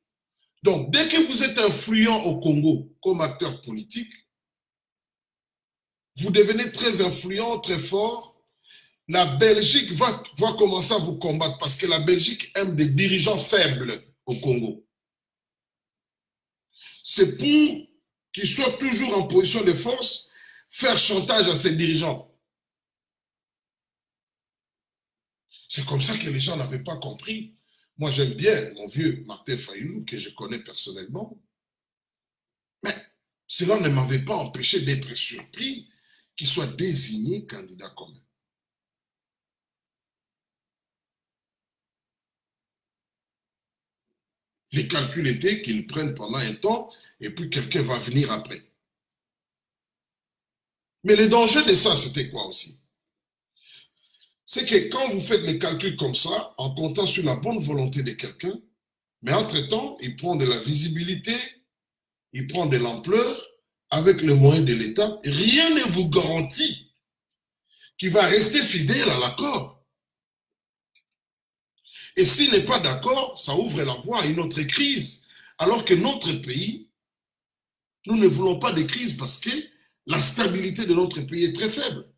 Donc, dès que vous êtes influent au Congo comme acteur politique, vous devenez très influent, très fort. La Belgique va commencer à vous combattre parce que la Belgique aime des dirigeants faibles au Congo. C'est pour qu'ils soient toujours en position de force, faire chantage à ces dirigeants. C'est comme ça que les gens n'avaient pas compris. Moi, j'aime bien mon vieux Martin Fayulu, que je connais personnellement. Mais cela ne m'avait pas empêché d'être surpris qu'il soit désigné candidat commun. Les calculs étaient qu'ils prennent pendant un temps et puis quelqu'un va venir après. Mais le danger de ça, c'était quoi aussi? C'est que quand vous faites les calculs comme ça, en comptant sur la bonne volonté de quelqu'un, mais entre-temps, il prend de la visibilité, il prend de l'ampleur, avec les moyens de l'État, rien ne vous garantit qu'il va rester fidèle à l'accord. Et s'il n'est pas d'accord, ça ouvre la voie à une autre crise. Alors que notre pays, nous ne voulons pas de crise parce que la stabilité de notre pays est très faible.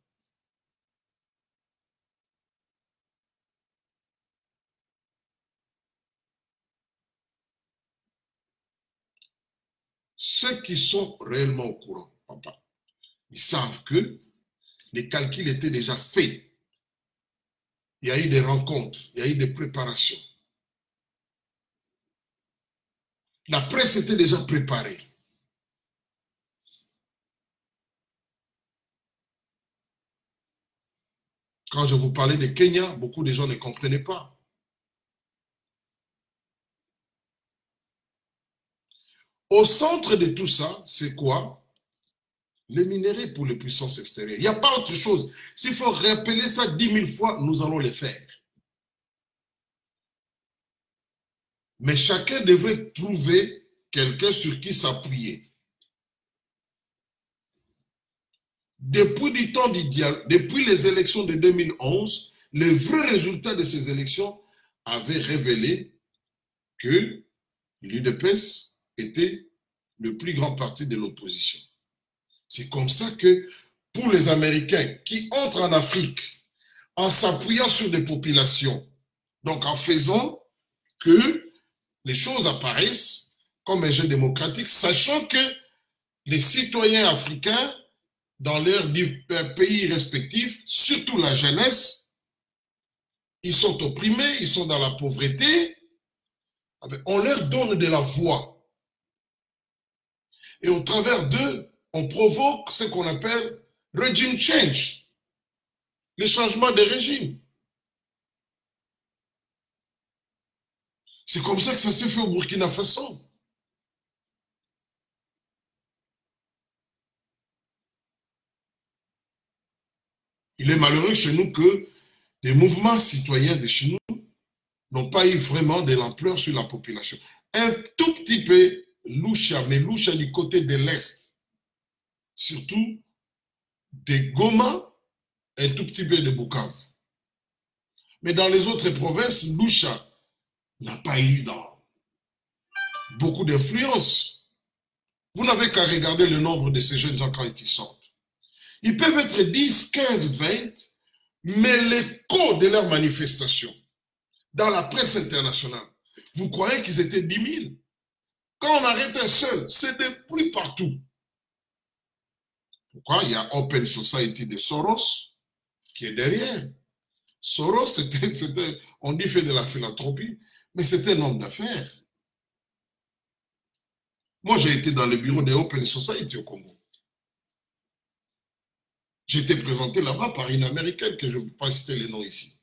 Ceux qui sont réellement au courant, papa, ils savent que les calculs étaient déjà faits. Il y a eu des rencontres, il y a eu des préparations. La presse était déjà préparée. Quand je vous parlais de Kenya, beaucoup de gens ne comprenaient pas. Au centre de tout ça, c'est quoi? Les minéraux pour les puissances extérieures. Il n'y a pas autre chose. S'il faut rappeler ça 10 000 fois, nous allons le faire. Mais chacun devrait trouver quelqu'un sur qui s'appuyer. Depuis du temps du dialogue, depuis les élections de 2011, le vrai résultat de ces élections avait révélé que l'UDPS était le plus grand parti de l'opposition. C'est comme ça que pour les Américains qui entrent en Afrique en s'appuyant sur des populations, donc en faisant que les choses apparaissent comme un jeu démocratique, sachant que les citoyens africains, dans leurs pays respectifs, surtout la jeunesse, ils sont opprimés, ils sont dans la pauvreté, on leur donne de la voix. Et au travers d'eux, on provoque ce qu'on appelle regime change, le changement de régime. C'est comme ça que ça s'est fait au Burkina Faso. Il est malheureux chez nous que des mouvements citoyens de chez nous n'ont pas eu vraiment de l'ampleur sur la population. Un tout petit peu loucha, mais loucha du côté de l'Est. Surtout de Goma, un tout petit peu de Bukavu. Mais dans les autres provinces, loucha n'a pas eu beaucoup d'influence. Vous n'avez qu'à regarder le nombre de ces jeunes gens quand ils sortent. Ils peuvent être 10, 15, 20, mais l'écho de leurs manifestations dans la presse internationale, vous croyez qu'ils étaient 10 000? Quand on arrête un seul, c'est des bruits partout. Pourquoi? Il y a Open Society de Soros qui est derrière. Soros, on dit fait de la philanthropie, mais c'était un homme d'affaires. Moi, j'ai été dans le bureau de Open Society au Congo. J'ai été présenté là-bas par une Américaine que je ne peux pas citer les noms ici.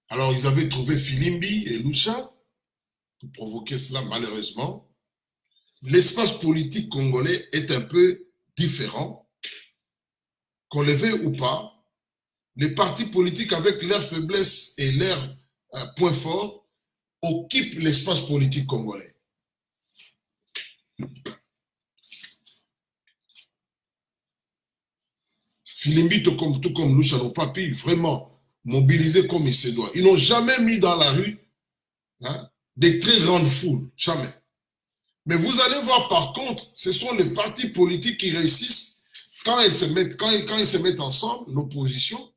Alors, ils avaient trouvé Filimbi et Lucha pour provoquer cela, malheureusement. L'espace politique congolais est un peu différent. qu'on le veuille ou pas, les partis politiques avec leurs faiblesses et leurs points forts occupent l'espace politique congolais. Filimbi, tout comme Loucha, n'ont pas pu vraiment mobiliser comme il se doit. Ils n'ont jamais mis dans la rue des très grandes foules, jamais. Mais vous allez voir par contre, ce sont les partis politiques qui réussissent, quand ils se mettent ensemble, l'opposition,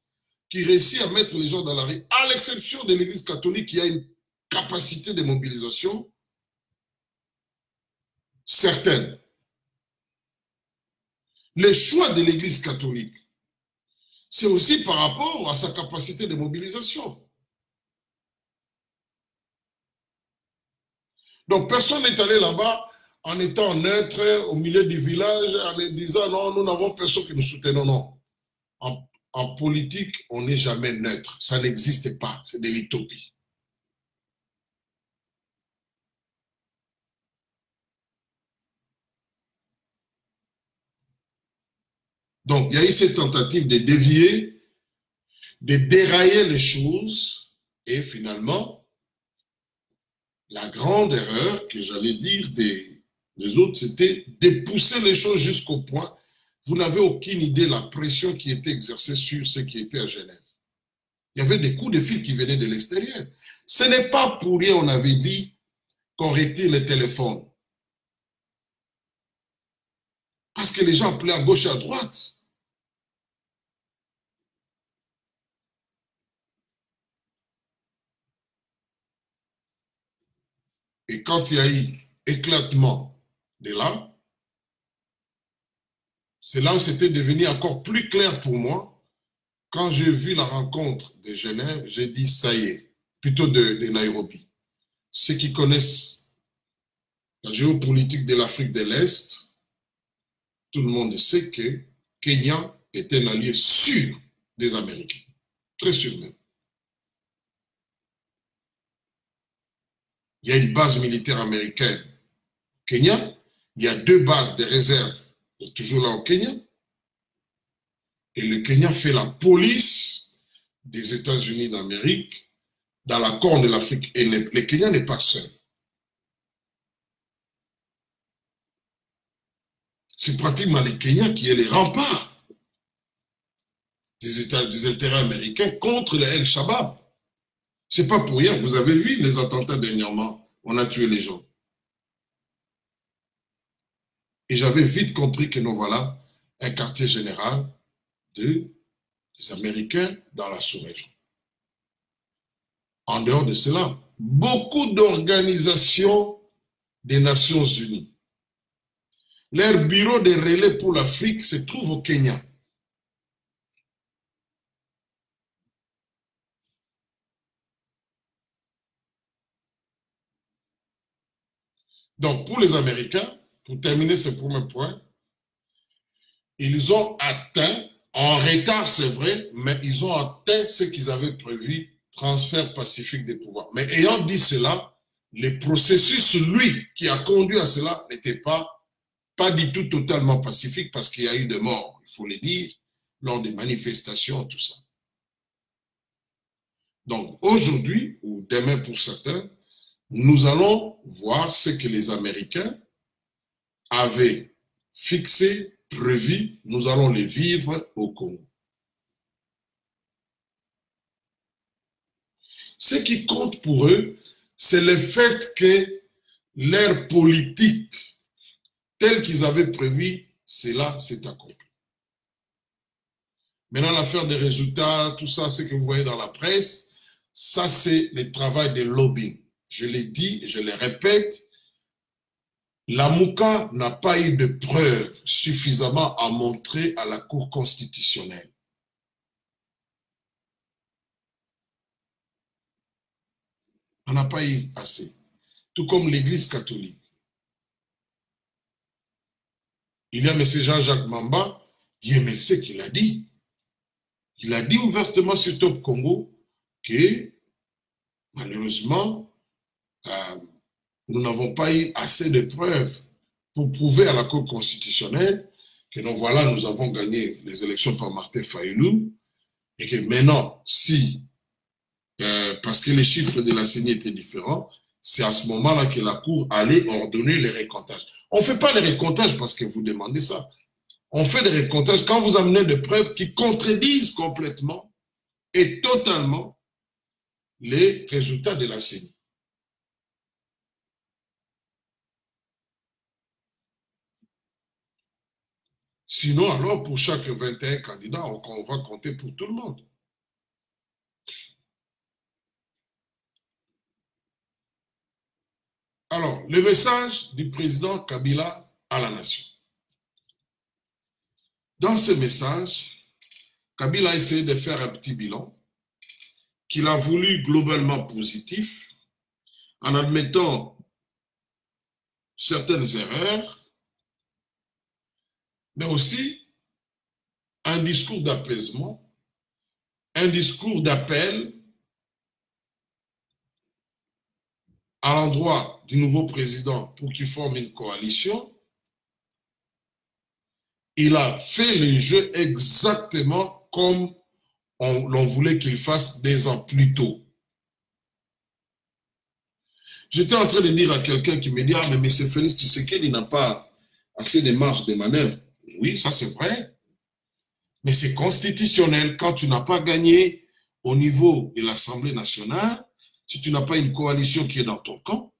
qui réussit à mettre les gens dans la rue, à l'exception de l'Église catholique qui a une capacité de mobilisation certaine. Le choix de l'Église catholique, c'est aussi par rapport à sa capacité de mobilisation. Donc, personne n'est allé là-bas en étant neutre au milieu du village, en disant non, nous n'avons personne qui nous soutient. Non, non. En politique, on n'est jamais neutre. Ça n'existe pas. C'est de l'utopie. Donc, il y a eu cette tentative de dévier, de dérailler les choses, et finalement, la grande erreur que j'allais dire des autres, c'était de pousser les choses jusqu'au point. Vous n'avez aucune idée de la pression qui était exercée sur ceux qui étaient à Genève. Il y avait des coups de fil qui venaient de l'extérieur. Ce n'est pas pour rien, on avait dit qu'on retire les téléphones. Parce que les gens appelaient à gauche et à droite. Et quand il y a eu éclatement de là, c'est là où c'était devenu encore plus clair pour moi. Quand j'ai vu la rencontre de Genève, j'ai dit ça y est, plutôt de Nairobi. Ceux qui connaissent la géopolitique de l'Afrique de l'Est, tout le monde sait que Kenya est un allié sûr des Américains. Très sûr même. Il y a une base militaire américaine au Kenya. Il y a 2 bases de réserve toujours là au Kenya. Et le Kenya fait la police des États-Unis d'Amérique dans la Corne de l'Afrique. Et le Kenya n'est pas seul. C'est pratiquement le Kenya qui est les remparts des intérêts américains contre le El-Shabaab. C'est pas pour rien. Vous avez vu les attentats dernièrement. On a tué les gens. Et j'avais vite compris que nous voilà un quartier général des Américains dans la sous-région. En dehors de cela, beaucoup d'organisations des Nations Unies, leur bureau de relais pour l'Afrique se trouve au Kenya. Donc, pour les Américains, pour terminer ce premier point, ils ont atteint, en retard c'est vrai, mais ils ont atteint ce qu'ils avaient prévu, transfert pacifique des pouvoirs. Mais ayant dit cela, le processus, lui, qui a conduit à cela, n'était pas du tout totalement pacifique parce qu'il y a eu des morts, il faut le dire, lors des manifestations, tout ça. Donc, aujourd'hui, ou demain pour certains, nous allons voir ce que les Américains avaient fixé, prévu, nous allons les vivre au Congo. Ce qui compte pour eux, c'est le fait que leur politique, telle qu'ils avaient prévu, cela s'est accompli. Maintenant, l'affaire des résultats, tout ça, ce que vous voyez dans la presse, ça c'est le travail de lobbying. Je l'ai dit, je le répète, la MOUCA n'a pas eu de preuves suffisamment à montrer à la Cour constitutionnelle. On n'a pas eu assez. Tout comme l'Église catholique. Il y a M. Jean-Jacques Mamba, Dieu merci qu'il a dit. Il a dit ouvertement sur Top Congo que, malheureusement, nous n'avons pas eu assez de preuves pour prouver à la Cour constitutionnelle que donc voilà, nous avons gagné les élections par Martin Fayulu, et que maintenant, si, parce que les chiffres de la CENI étaient différents, c'est à ce moment-là que la Cour allait ordonner les récomptages. On ne fait pas les récomptages parce que vous demandez ça. On fait des récomptages quand vous amenez des preuves qui contredisent complètement et totalement les résultats de la CENI. Sinon, alors, pour chaque 21 candidats, on va compter pour tout le monde. Alors, le message du président Kabila à la nation. Dans ce message, Kabila a essayé de faire un petit bilan qu'il a voulu globalement positif en admettant certaines erreurs, mais aussi un discours d'apaisement, un discours d'appel à l'endroit du nouveau président pour qu'il forme une coalition. Il a fait le jeu exactement comme l'on voulait qu'il fasse des ans plus tôt. J'étais en train de dire à quelqu'un qui me dit « Ah, mais M. Félix Tshisekedi n'a pas assez de marge de manœuvre. » Oui, ça c'est vrai. Mais c'est constitutionnel. Quand tu n'as pas gagné au niveau de l'Assemblée nationale, si tu n'as pas une coalition qui est dans ton camp,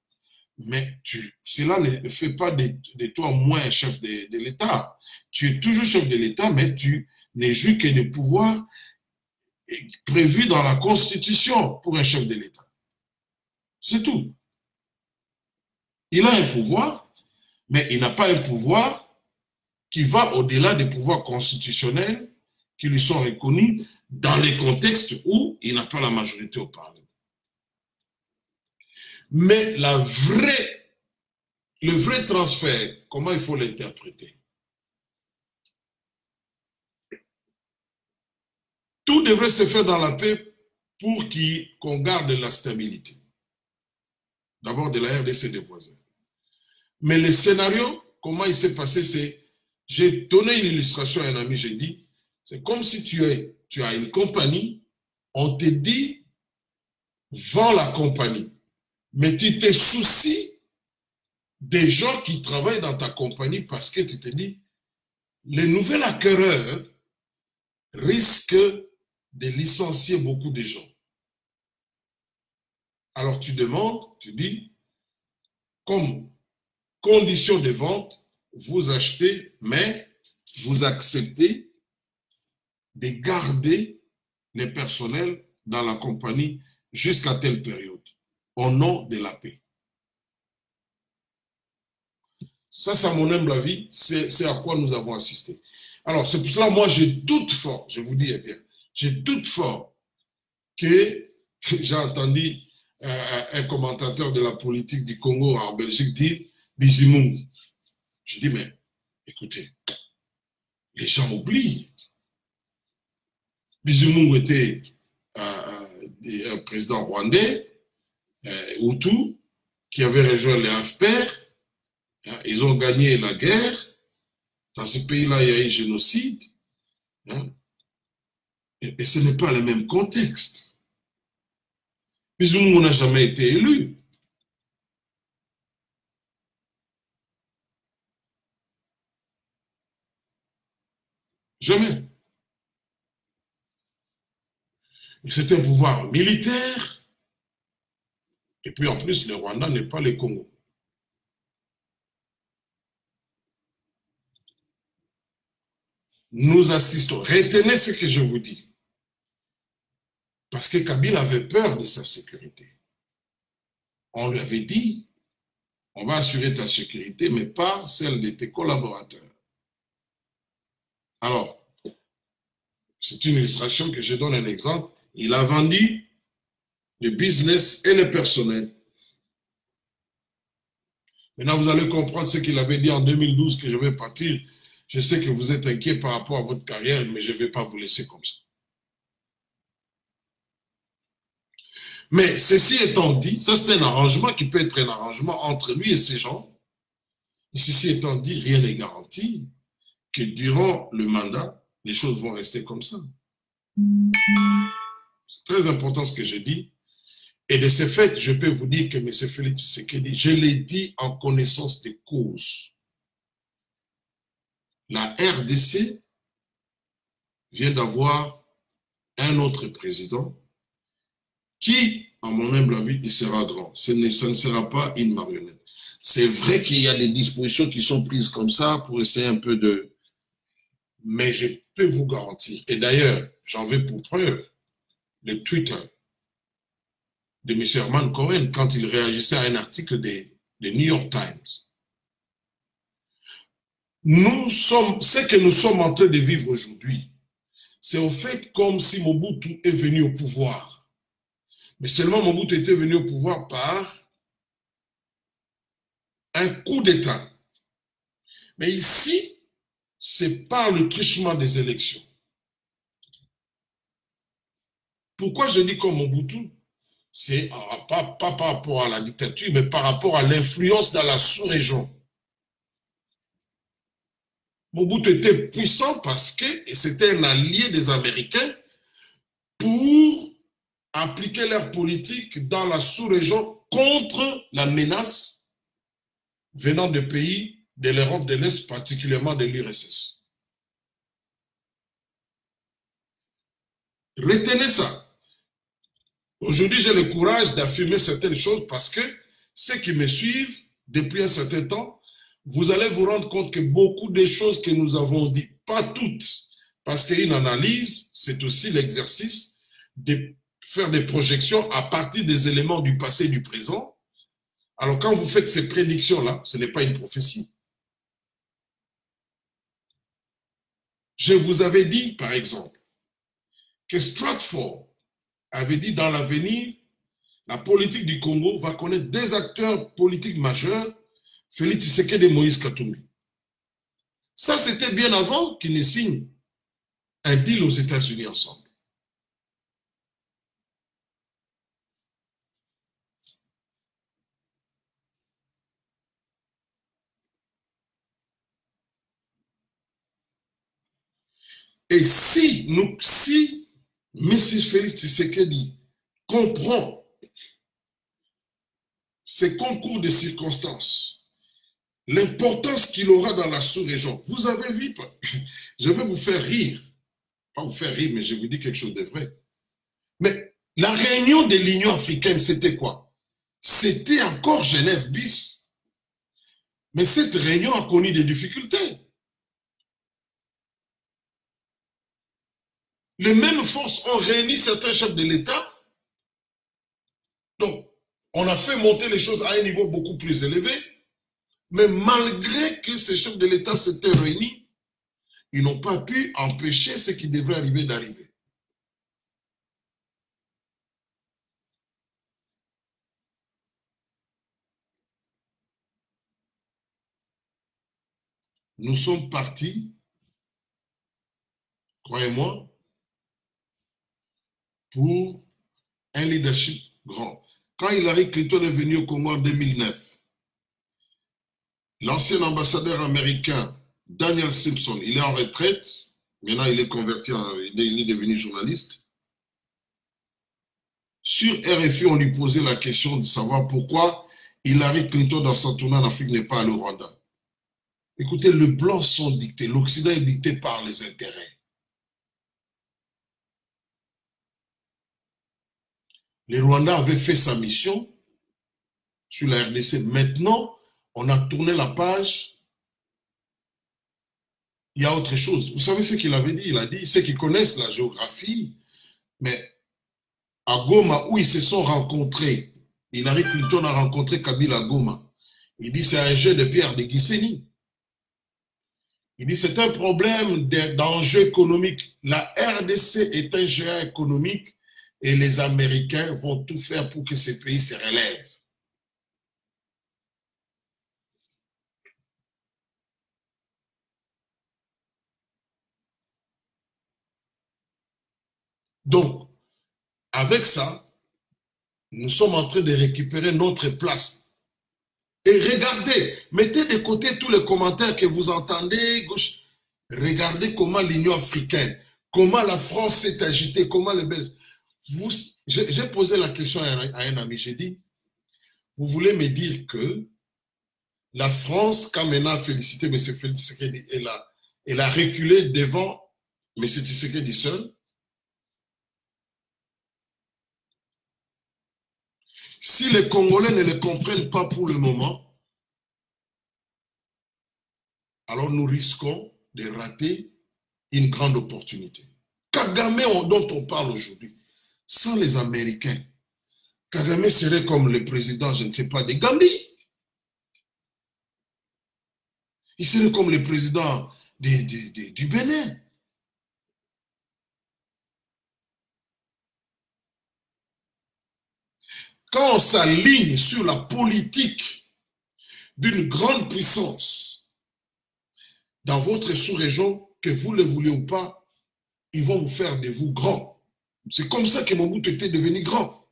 mais cela ne fait pas de toi moins un chef de l'État. Tu es toujours chef de l'État, mais tu n'es joué que des pouvoirs prévus dans la Constitution pour un chef de l'État. C'est tout. Il a un pouvoir, mais il n'a pas un pouvoir qui va au-delà des pouvoirs constitutionnels qui lui sont reconnus dans les contextes où il n'a pas la majorité au Parlement. Mais le vrai transfert, comment il faut l'interpréter? Tout devrait se faire dans la paix pour qu'on garde la stabilité. D'abord de la RDC des voisins. Mais le scénario, comment il s'est passé, c'est, j'ai donné une illustration à un ami, j'ai dit, c'est comme si tu as une compagnie, on te dit, vends la compagnie. Mais tu te soucies des gens qui travaillent dans ta compagnie parce que tu te dis, les nouveaux acquéreurs risquent de licencier beaucoup de gens. Alors tu demandes, tu dis, comme condition de vente, vous achetez, mais vous acceptez de garder les personnels dans la compagnie jusqu'à telle période, au nom de la paix. Ça, c'est à mon humble avis, c'est à quoi nous avons assisté. Alors, c'est pour cela, moi, je doute fort, je vous dis bien, je doute fort que j'ai entendu un commentateur de la politique du Congo en Belgique dire Bizimungu. Je dis, mais écoutez, les gens oublient. Bizimungu était un président rwandais, Hutu, qui avait rejoint les AFPR. Ils ont gagné la guerre. Dans ce pays-là, il y a eu génocide. Et ce n'est pas le même contexte. Bizimungu n'a jamais été élu. Jamais. C'est un pouvoir militaire. Et puis en plus, le Rwanda n'est pas le Congo. Nous assistons. Retenez ce que je vous dis. Parce que Kabila avait peur de sa sécurité. On lui avait dit, on va assurer ta sécurité, mais pas celle de tes collaborateurs. Alors, c'est une illustration que je donne un exemple. Il a vendu le business et le personnel. Maintenant, vous allez comprendre ce qu'il avait dit en 2012, que je vais partir. Je sais que vous êtes inquiet par rapport à votre carrière, mais je ne vais pas vous laisser comme ça. Mais ceci étant dit, ça c'est un arrangement qui peut être un arrangement entre lui et ses gens. Et ceci étant dit, rien n'est garanti. que durant le mandat, les choses vont rester comme ça. C'est très important ce que je dis. Et de ce fait, je peux vous dire que M. Félix Tshisekedi, je l'ai dit en connaissance de cause. La RDC vient d'avoir un autre président qui, à mon humble avis, il sera grand. Ça ne sera pas une marionnette. C'est vrai qu'il y a des dispositions qui sont prises comme ça pour essayer un peu de... Mais je peux vous garantir, et d'ailleurs, j'en veux pour preuve, le Twitter de M. Herman Cohen quand il réagissait à un article de New York Times. Ce que nous sommes en train de vivre aujourd'hui, c'est au fait comme si Mobutu est venu au pouvoir. Mais seulement Mobutu était venu au pouvoir par un coup d'État. Mais ici, c'est par le truchement des élections. Pourquoi je dis comme Mobutu? C'est pas par rapport à la dictature, mais par rapport à l'influence dans la sous-région. Mobutu était puissant parce que c'était un allié des Américains pour appliquer leur politique dans la sous-région contre la menace venant de pays de l'Europe de l'Est, particulièrement de l'URSS. Retenez ça. Aujourd'hui, j'ai le courage d'affirmer certaines choses parce que ceux qui me suivent depuis un certain temps, vous allez vous rendre compte que beaucoup de choses que nous avons dites, pas toutes, parce qu'une analyse, c'est aussi l'exercice de faire des projections à partir des éléments du passé et du présent. Alors quand vous faites ces prédictions-là, ce n'est pas une prophétie. Je vous avais dit, par exemple, que Stratford avait dit dans l'avenir, la politique du Congo va connaître deux acteurs politiques majeurs, Félix Tshisekedi et Moïse Katumbi. Ça, c'était bien avant qu'ils ne signent un deal aux États-Unis ensemble. Et si M. Félix Tshisekedi comprend ces concours de circonstances, l'importance qu'il aura dans la sous-région, vous avez vu, je vais vous faire rire, pas vous faire rire, mais je vous dis quelque chose de vrai. Mais la réunion de l'Union africaine, c'était quoi? C'était encore Genève bis. Mais cette réunion a connu des difficultés. Les mêmes forces ont réuni certains chefs de l'État. Donc, on a fait monter les choses à un niveau beaucoup plus élevé. Mais malgré que ces chefs de l'État s'étaient réunis, ils n'ont pas pu empêcher ce qui devrait arriver d'arriver. Nous sommes partis, croyez-moi, pour un leadership grand. Quand Hillary Clinton est venu au Congo en 2009, l'ancien ambassadeur américain Daniel Simpson, il est en retraite, maintenant il est converti, il est devenu journaliste. Sur RFI, on lui posait la question de savoir pourquoi Hillary Clinton, dans son tournée en Afrique, n'est pas allé au Rwanda. Écoutez, les Blancs sont dictés, l'Occident est dicté par les intérêts. Les Rwandais avaient fait sa mission sur la RDC. Maintenant, on a tourné la page. Il y a autre chose. Vous savez ce qu'il avait dit? Il a dit, ceux qui connaissent la géographie, mais à Goma, où ils se sont rencontrés, Hillary Clinton a rencontré Kabila à Goma. Il dit, c'est un jeu de pierre de Guissény. Il dit, c'est un problème d'enjeu économique. La RDC est un géant économique et les Américains vont tout faire pour que ces pays se relèvent. Donc, avec ça, nous sommes en train de récupérer notre place. Et regardez, mettez de côté tous les commentaires que vous entendez, gauche. Regardez comment l'Union africaine, comment la France s'est agitée, comment les Belges. J'ai posé la question à un ami, j'ai dit, vous voulez me dire que la France, quand maintenant a félicité M. Tshisekedi, elle a reculé devant M. Tshisekedi seul. Si les Congolais ne le comprennent pas pour le moment, alors nous risquons de rater une grande opportunité. Kagame dont on parle aujourd'hui, sans les Américains, Kagame serait comme le président, je ne sais pas, de Gambie. Il serait comme le président du Bénin. Quand on s'aligne sur la politique d'une grande puissance dans votre sous-région, que vous le voulez ou pas, ils vont vous faire de vous grands. C'est comme ça que Mobutu était devenu grand.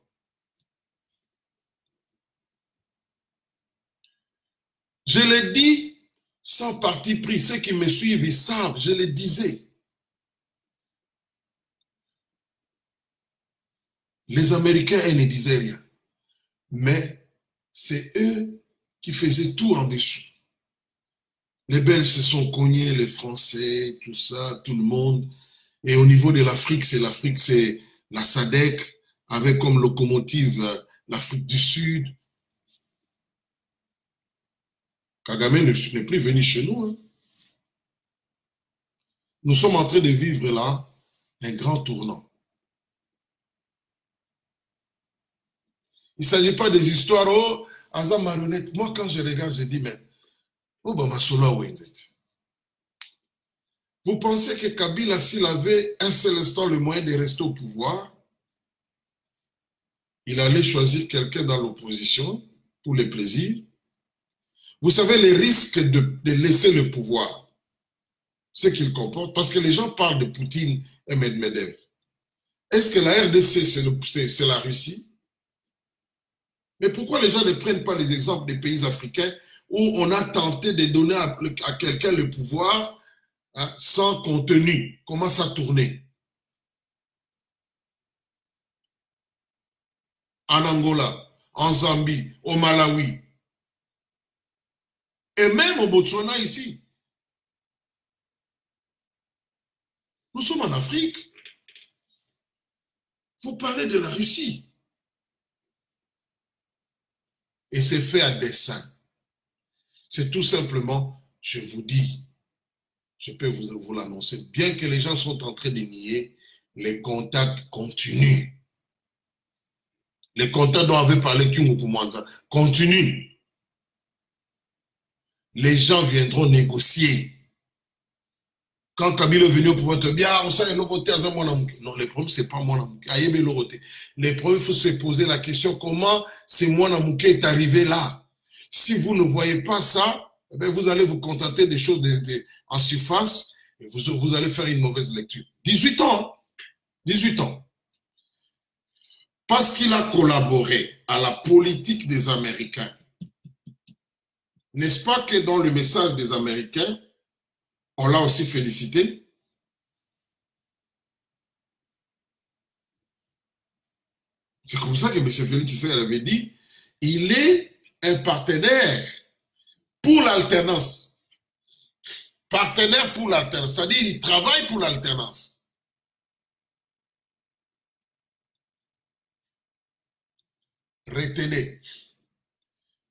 Je l'ai dit sans parti pris. Ceux qui me suivent, ils savent, je le disais. Les Américains, ils ne disaient rien. Mais c'est eux qui faisaient tout en dessous. Les Belges se sont cognés, les Français, tout ça, tout le monde. Et au niveau de l'Afrique, c'est la SADC, avec comme locomotive l'Afrique du Sud. Kagame n'est plus venu chez nous. Hein. Nous sommes en train de vivre là un grand tournant. Il ne s'agit pas des histoires, oh, Aza marionnette. Moi, quand je regarde, je dis, mais, oh, bah, vous pensez que Kabila, s'il avait un seul instant le moyen de rester au pouvoir, il allait choisir quelqu'un dans l'opposition pour le plaisir? Vous savez les risques de laisser le pouvoir, ce qu'il comporte, parce que les gens parlent de Poutine et Medvedev. Est-ce que la RDC, c'est la Russie? Mais pourquoi les gens ne prennent pas les exemples des pays africains où on a tenté de donner à quelqu'un le pouvoir hein, sans contenu? Comment ça tournait? En Angola, en Zambie, au Malawi, et même au Botswana ici. Nous sommes en Afrique. Vous parlez de la Russie. Et c'est fait à dessein. C'est tout simplement, je vous dis, je peux vous l'annoncer, bien que les gens sont en train de nier, les contacts continuent. Les contacts dont avait parlé Kyungu continuent. Les gens viendront négocier. Quand Kabila est venu au pouvoir, te dire, on sait, non, le problème, ce n'est pas moi. Le problème, il faut se poser la question, comment c'est moi est arrivé là? Si vous ne voyez pas ça, eh bien, vous allez vous contenter des choses en surface et vous allez faire une mauvaise lecture. 18 ans. 18 ans. Parce qu'il a collaboré à la politique des Américains. N'est-ce pas que dans le message des Américains, on l'a aussi félicité? C'est comme ça que M. Félix Tshisekedi avait dit, il est un partenaire pour l'alternance. Partenaire pour l'alternance, c'est-à-dire il travaille pour l'alternance. Retenez,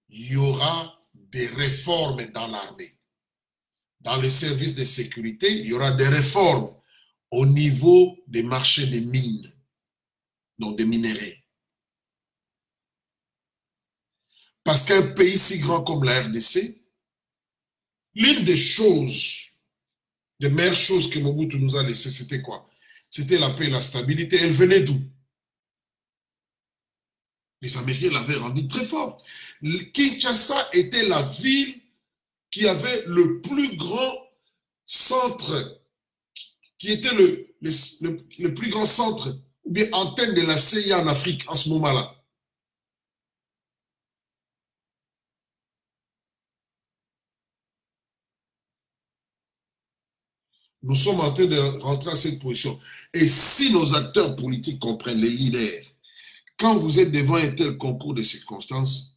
il y aura des réformes dans l'armée. Dans les services de sécurité, il y aura des réformes au niveau des marchés des mines, donc des minerais. Parce qu'un pays si grand comme la RDC, l'une des choses, des meilleures choses que Mobutu nous a laissées, c'était quoi? C'était la paix et la stabilité. Elle venait d'où? Les Américains l'avaient rendu très fort. Kinshasa était la ville qui avait le plus grand centre, qui était le plus grand centre, ou bien antenne de la CIA en Afrique en ce moment-là. Nous sommes en train de rentrer à cette position. Et si nos acteurs politiques comprennent, les leaders, quand vous êtes devant un tel concours de circonstances,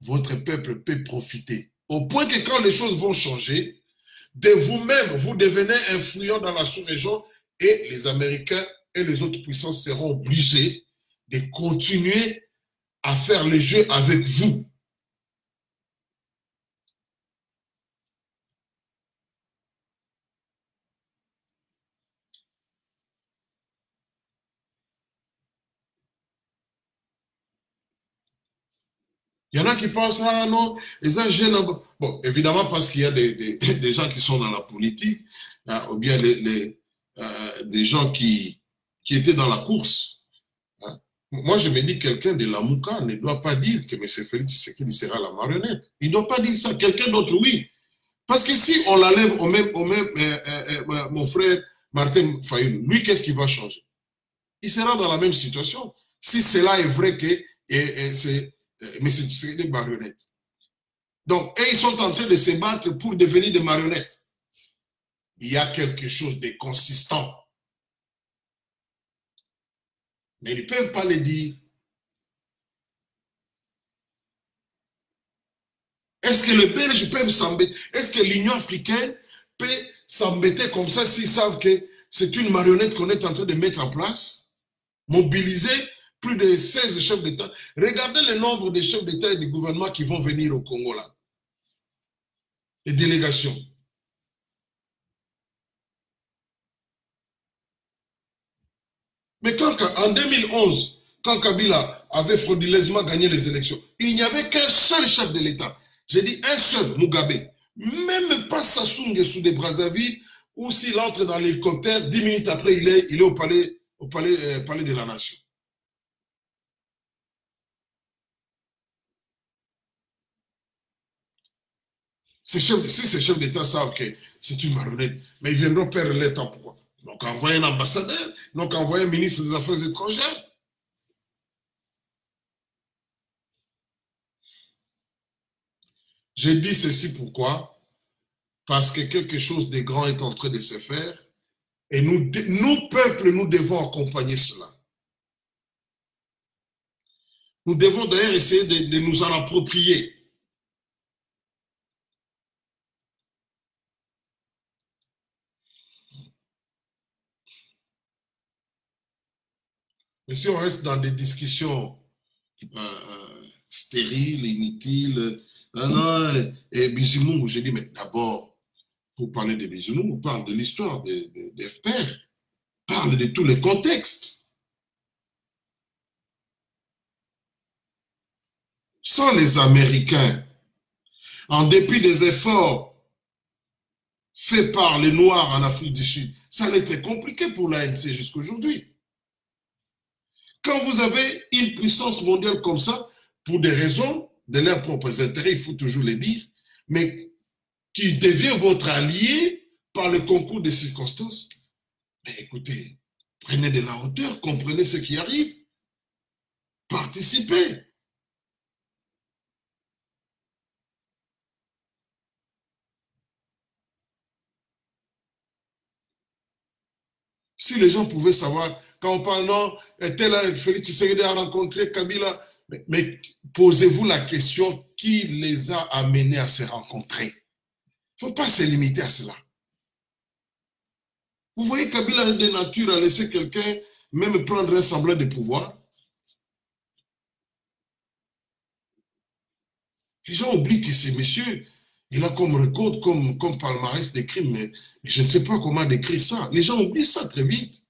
votre peuple peut profiter. Au point que quand les choses vont changer, de vous-même, vous devenez influent dans la sous-région et les Américains et les autres puissances seront obligés de continuer à faire le jeu avec vous. Il y en a qui pensent, ah non, les jeunes. Bon, évidemment, parce qu'il y a des gens qui sont dans la politique, hein, ou bien des gens qui étaient dans la course. Hein. Moi, je me dis, quelqu'un de la Mouka ne doit pas dire que M. Félix Tshisekedi sera la marionnette. Il ne doit pas dire ça. Quelqu'un d'autre, oui. Parce que si on l'enlève mon frère Martin Fayoulou, lui, qu'est-ce qui va changer? Il sera dans la même situation. Si cela est vrai que c'est mais c'est des marionnettes. Donc, et ils sont en train de se battre pour devenir des marionnettes. Il y a quelque chose de consistant. Mais ils ne peuvent pas le dire. Est-ce que les Belges peuvent s'embêter? Est-ce que l'Union africaine peut s'embêter comme ça s'ils savent que c'est une marionnette qu'on est en train de mettre en place? Mobiliser plus de 16 chefs d'État. Regardez le nombre de chefs d'État et de gouvernement qui vont venir au Congo là. Les délégations. Mais en 2011, quand Kabila avait frauduleusement gagné les élections, il n'y avait qu'un seul chef de l'État. J'ai dit un seul, Mugabe. Même pas Sassou Nguesso de Brazzaville, ou s'il entre dans l'hélicoptère, 10 minutes après, il est au palais de la Nation. Si ces chefs d'État savent que c'est une marionnette, mais ils viendront perdre leur temps. Pourquoi? Donc envoyer un ambassadeur, donc envoyer un ministre des Affaires étrangères. Je dis ceci pourquoi? Parce que quelque chose de grand est en train de se faire et nous, peuples, nous devons accompagner cela. Nous devons d'ailleurs essayer de nous en approprier. Mais si on reste dans des discussions stériles, inutiles, non, et Bizimou, j'ai dit, mais d'abord, pour parler de Bizimou, on parle de l'histoire des FPR, parle de tous les contextes. Sans les Américains, en dépit des efforts faits par les Noirs en Afrique du Sud, ça allait être compliqué pour l'ANC jusqu'à aujourd'hui. Quand vous avez une puissance mondiale comme ça, pour des raisons de leurs propres intérêts, il faut toujours les dire, mais qui devient votre allié par le concours des circonstances, mais écoutez, prenez de la hauteur, comprenez ce qui arrive, participez. Si les gens pouvaient savoir, quand on parle, non, tel Félix Tshisekedi a rencontré Kabila, mais posez-vous la question, qui les a amenés à se rencontrer? Il ne faut pas se limiter à cela. Vous voyez, Kabila de nature à laisser quelqu'un même prendre un semblant de pouvoir. Les gens oublient que ce monsieur, il a comme record, comme palmarès des crimes, mais je ne sais pas comment décrire ça. Les gens oublient ça très vite.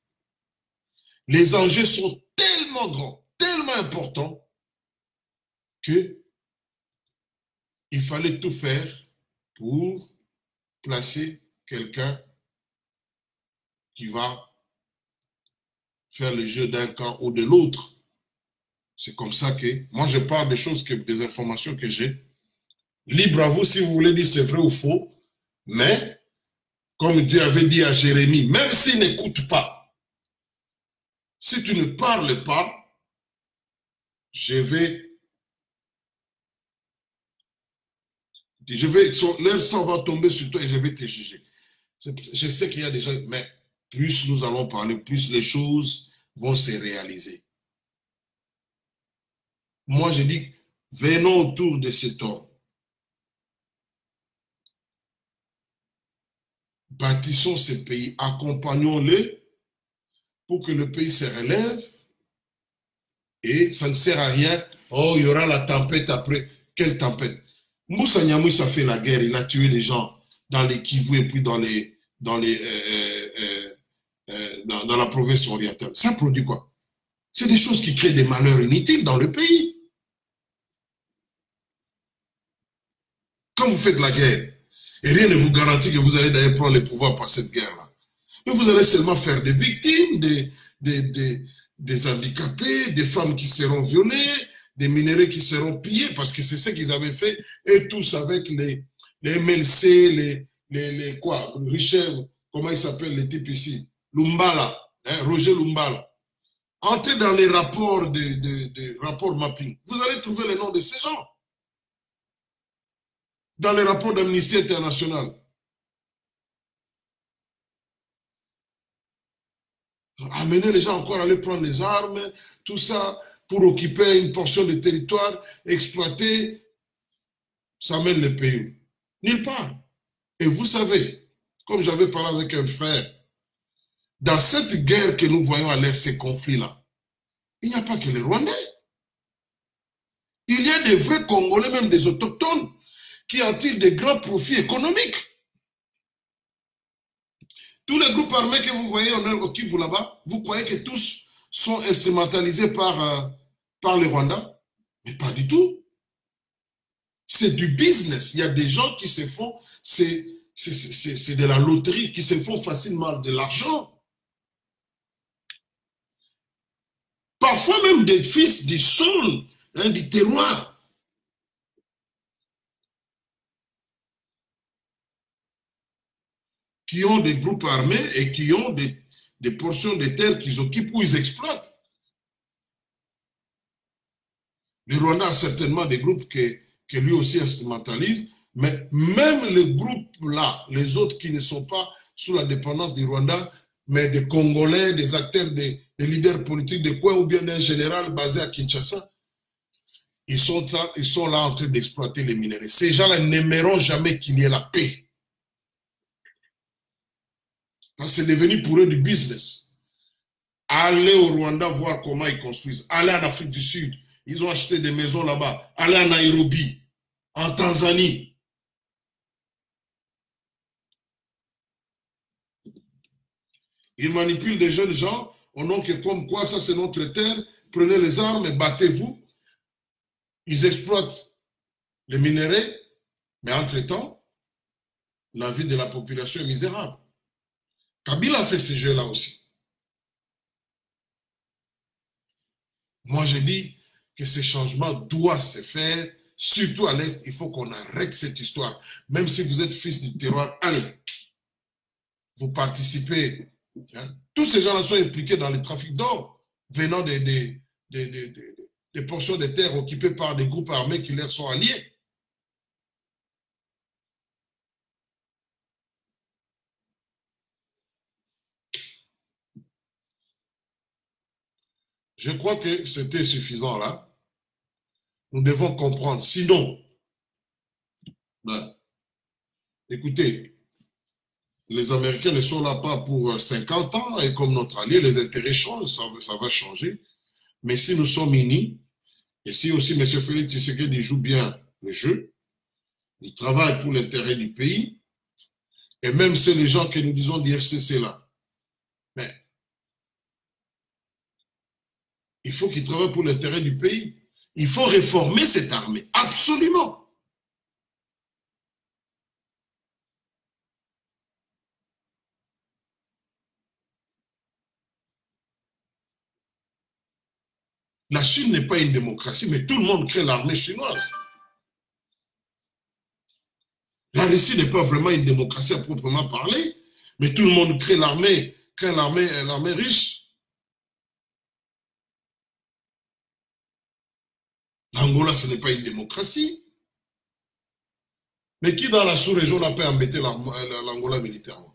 Les enjeux sont tellement grands, tellement importants, que il fallait tout faire pour placer quelqu'un qui va faire le jeu d'un camp ou de l'autre. C'est comme ça que, moi je parle des choses, des informations que j'ai. Libre à vous si vous voulez dire c'est vrai ou faux, mais comme Dieu avait dit à Jérémie, même s'il n'écoute pas, si tu ne parles pas, leur sang va tomber sur toi et je vais te juger. Je sais qu'il y a des gens, mais plus nous allons parler, plus les choses vont se réaliser. Moi, je dis, venons autour de cet homme. Bâtissons ce pays, accompagnons-le pour que le pays se relève. Et ça ne sert à rien. Oh, il y aura la tempête après. Quelle tempête? Moussa Nyamoussa a fait la guerre, il a tué les gens dans les Kivu et puis dans la province orientale. Ça produit quoi? C'est des choses qui créent des malheurs inutiles dans le pays. Quand vous faites la guerre, et rien ne vous garantit que vous allez d'ailleurs prendre le pouvoir par cette guerre-là. Mais vous allez seulement faire des victimes, des handicapés, des femmes qui seront violées, des minéraux qui seront pillés, parce que c'est ce qu'ils avaient fait, et tous avec les MLC, les quoi, Richard, comment il s'appelle les types ici, Lumbala, hein, Roger Lumbala. Entrez dans les rapports rapports mapping, vous allez trouver les noms de ces gens. Dans les rapports d'Amnesty International. Amener les gens encore à aller prendre les armes, tout ça, pour occuper une portion de territoire, exploiter, ça mène le pays nulle part. Et vous savez, comme j'avais parlé avec un frère, dans cette guerre que nous voyons à l'est, ces conflits-là, il n'y a pas que les Rwandais. Il y a des vrais Congolais, même des autochtones, qui en tirent de grands profits économiques. Tous les groupes armés que vous voyez au Kivu là-bas, vous croyez que tous sont instrumentalisés par le Rwanda? Mais pas du tout. C'est du business. Il y a des gens qui se font, c'est de la loterie, qui se font facilement de l'argent. Parfois même des fils du sol, hein, du terroir. Qui ont des groupes armés et qui ont des portions de terre qu'ils occupent ou ils exploitent. Le Rwanda a certainement des groupes que lui aussi instrumentalise, mais même les groupes-là, les autres qui ne sont pas sous la dépendance du Rwanda, mais des Congolais, des acteurs, des leaders politiques de coin ou bien d'un général basé à Kinshasa, ils sont là en train d'exploiter les minéraux. Ces gens-là n'aimeront jamais qu'il y ait la paix. C'est devenu pour eux du business. Allez au Rwanda voir comment ils construisent. Allez en Afrique du Sud. Ils ont acheté des maisons là-bas. Allez en Nairobi, en Tanzanie. Ils manipulent des jeunes gens au nom que comme quoi ça c'est notre terre. Prenez les armes et battez-vous. Ils exploitent les minéraux, mais entre-temps, la vie de la population est misérable. Kabila a fait ce jeu-là aussi. Moi, je dis que ce changement doit se faire, surtout à l'Est. Il faut qu'on arrête cette histoire. Même si vous êtes fils du terroir, allez, vous participez. Hein. Tous ces gens-là sont impliqués dans le trafic d'or, venant des portions de terre occupées par des groupes armés qui leur sont alliés. Je crois que c'était suffisant là. Nous devons comprendre. Sinon, ben, écoutez, les Américains ne sont là pas pour 50 ans et comme notre allié, les intérêts changent, ça va changer. Mais si nous sommes unis, et si aussi M. Félix Tshisekedi joue bien le jeu, il travaille pour l'intérêt du pays, et même si les gens que nous disons du FCC là, mais il faut qu'il travaille pour l'intérêt du pays. Il faut réformer cette armée, absolument. La Chine n'est pas une démocratie, mais tout le monde crée l'armée chinoise. La Russie n'est pas vraiment une démocratie à proprement parler, mais tout le monde crée l'armée russe. L'Angola, ce n'est pas une démocratie. Mais qui dans la sous-région n'a pas embêté l'Angola militairement?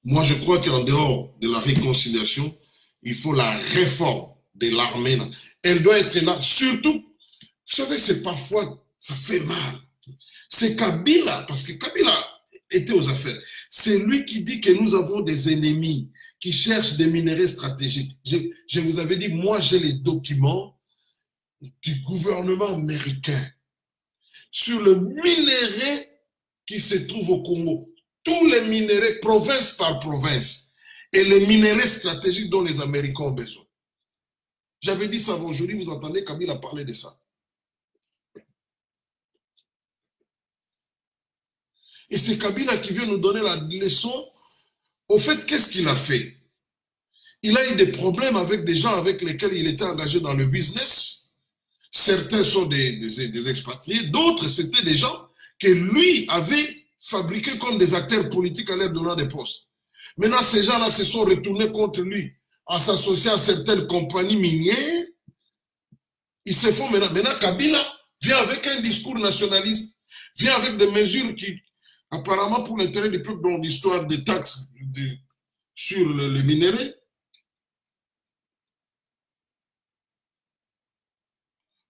Moi, je crois qu'en dehors de la réconciliation, il faut la réforme de l'armée. Elle doit être là. Surtout, vous savez, c'est parfois, ça fait mal. C'est Kabila, parce que Kabila était aux affaires. C'est lui qui dit que nous avons des ennemis qui cherchent des minerais stratégiques. Je vous avais dit, moi, j'ai les documents du gouvernement américain sur le minerai qui se trouve au Congo. Tous les minéraux, province par province, et les minéraux stratégiques dont les Américains ont besoin. J'avais dit ça aujourd'hui, vous entendez Kabila parler de ça. Et c'est Kabila qui vient nous donner la leçon. Au fait, qu'est-ce qu'il a fait? Il a eu des problèmes avec des gens avec lesquels il était engagé dans le business. Certains sont des expatriés, d'autres c'était des gens que lui avait fabriqués comme des acteurs politiques à leur donnant des postes. Maintenant, ces gens-là se sont retournés contre lui en s'associant à certaines compagnies minières. Ils se font maintenant. Maintenant, Kabila vient avec un discours nationaliste, vient avec des mesures qui, apparemment pour l'intérêt du peuple, dans l'histoire des taxes sur le minerai.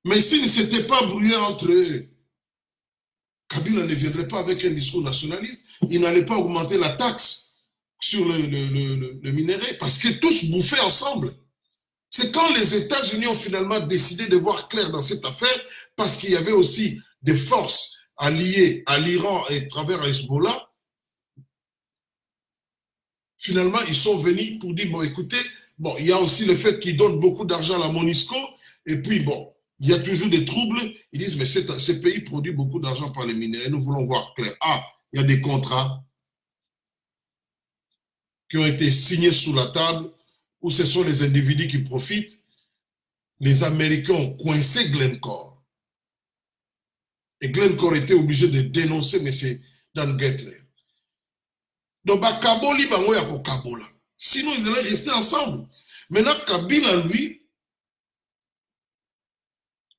Mais s'il ne s'était pas brouillé entre eux, Kabila ne viendrait pas avec un discours nationaliste, il n'allait pas augmenter la taxe sur le minerai, parce que tous bouffaient ensemble. C'est quand les États-Unis ont finalement décidé de voir clair dans cette affaire, parce qu'il y avait aussi des forces alliées à l'Iran et à travers Hezbollah, finalement, ils sont venus pour dire, bon, écoutez, bon, il y a aussi le fait qu'ils donnent beaucoup d'argent à la MONUSCO, et puis, bon, il y a toujours des troubles. Ils disent, mais ce pays produit beaucoup d'argent par les minéraux, nous voulons voir clair. Ah, il y a des contrats qui ont été signés sous la table, où ce sont les individus qui profitent. Les Américains ont coincé Glencore. Et Glencore était obligé de dénoncer M. Dan Gettler. Donc, Kaboli, Kabola. Sinon, ils allaient rester ensemble. Maintenant, Kabila, lui,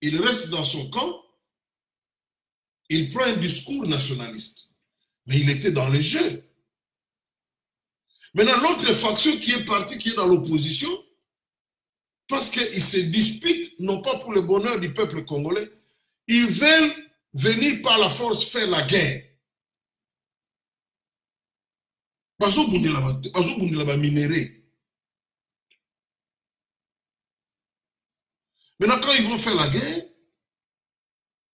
il reste dans son camp, il prend un discours nationaliste. Mais il était dans le jeu. Maintenant, l'autre faction qui est partie, qui est dans l'opposition, parce qu'ils se disputent, non pas pour le bonheur du peuple congolais, ils veulent venir par la force faire la guerre. Minéré. Maintenant, quand ils vont faire la guerre,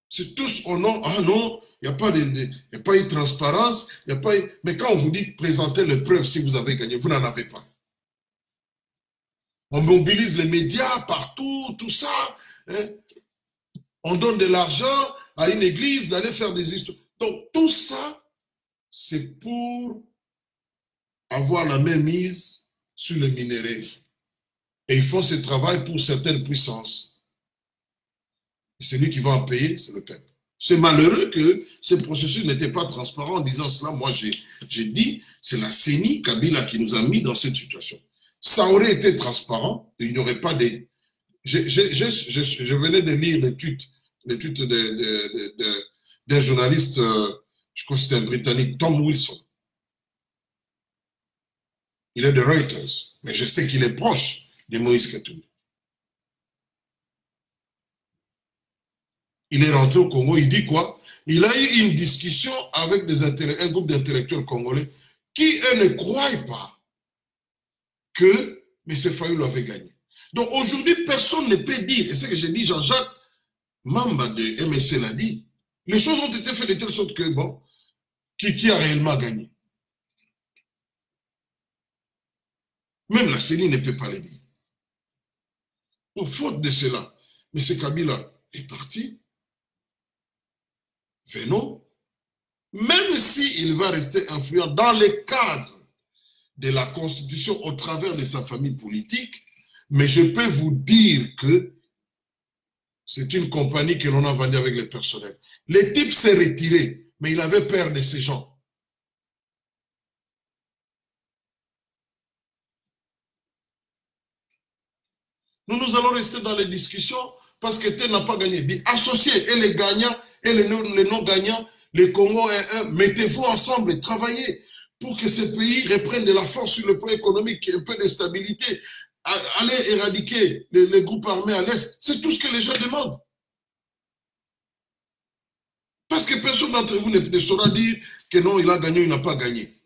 c'est tous au nom, ah non, il n'y a pas eu de transparence, il n'y a pas eu... Mais quand on vous dit présentez les preuves si vous avez gagné, vous n'en avez pas. On mobilise les médias partout, tout ça. Hein? On donne de l'argent à une église d'aller faire des histoires. Donc tout ça, c'est pour avoir la main mise sur les minéraux. Et ils font ce travail pour certaines puissances. Et celui qui va en payer, c'est le peuple. C'est malheureux que ce processus n'était pas transparent. En disant cela, moi j'ai dit, c'est la CENI, Kabila, qui nous a mis dans cette situation. Ça aurait été transparent, il n'y aurait pas de... Je venais de lire l'étude d'un journaliste, je crois que c'était un Britannique, Tom Wilson. Il est de Reuters, mais je sais qu'il est proche de Moïse Katumbi. Il est rentré au Congo, il dit quoi? Il a eu une discussion avec un groupe d'intellectuels congolais qui, eux, ne croient pas que M. Fayulu avait gagné. Donc aujourd'hui, personne ne peut dire, et c'est ce que j'ai dit, Jean-Jacques Mamba de MSC l'a dit, les choses ont été faites de telle sorte que, bon, qui a réellement gagné? Même la CENI ne peut pas le dire. Au faute de cela, M. Kabila est parti. Venons, même s'il va rester influent dans le cadre de la Constitution au travers de sa famille politique, mais je peux vous dire que c'est une compagnie que l'on a vendue avec les personnels. Le type s'est retiré, mais il avait peur de ces gens. Nous allons rester dans les discussions parce que tel n'a pas gagné. Associés, et les gagnants et les non-gagnants, les Congos 1-1, mettez-vous ensemble et travaillez pour que ces pays reprennent de la force sur le plan économique, un peu de stabilité, aller éradiquer les groupes armés à l'Est. C'est tout ce que les gens demandent. Parce que personne d'entre vous ne saura dire que non, il a gagné ou il n'a pas gagné.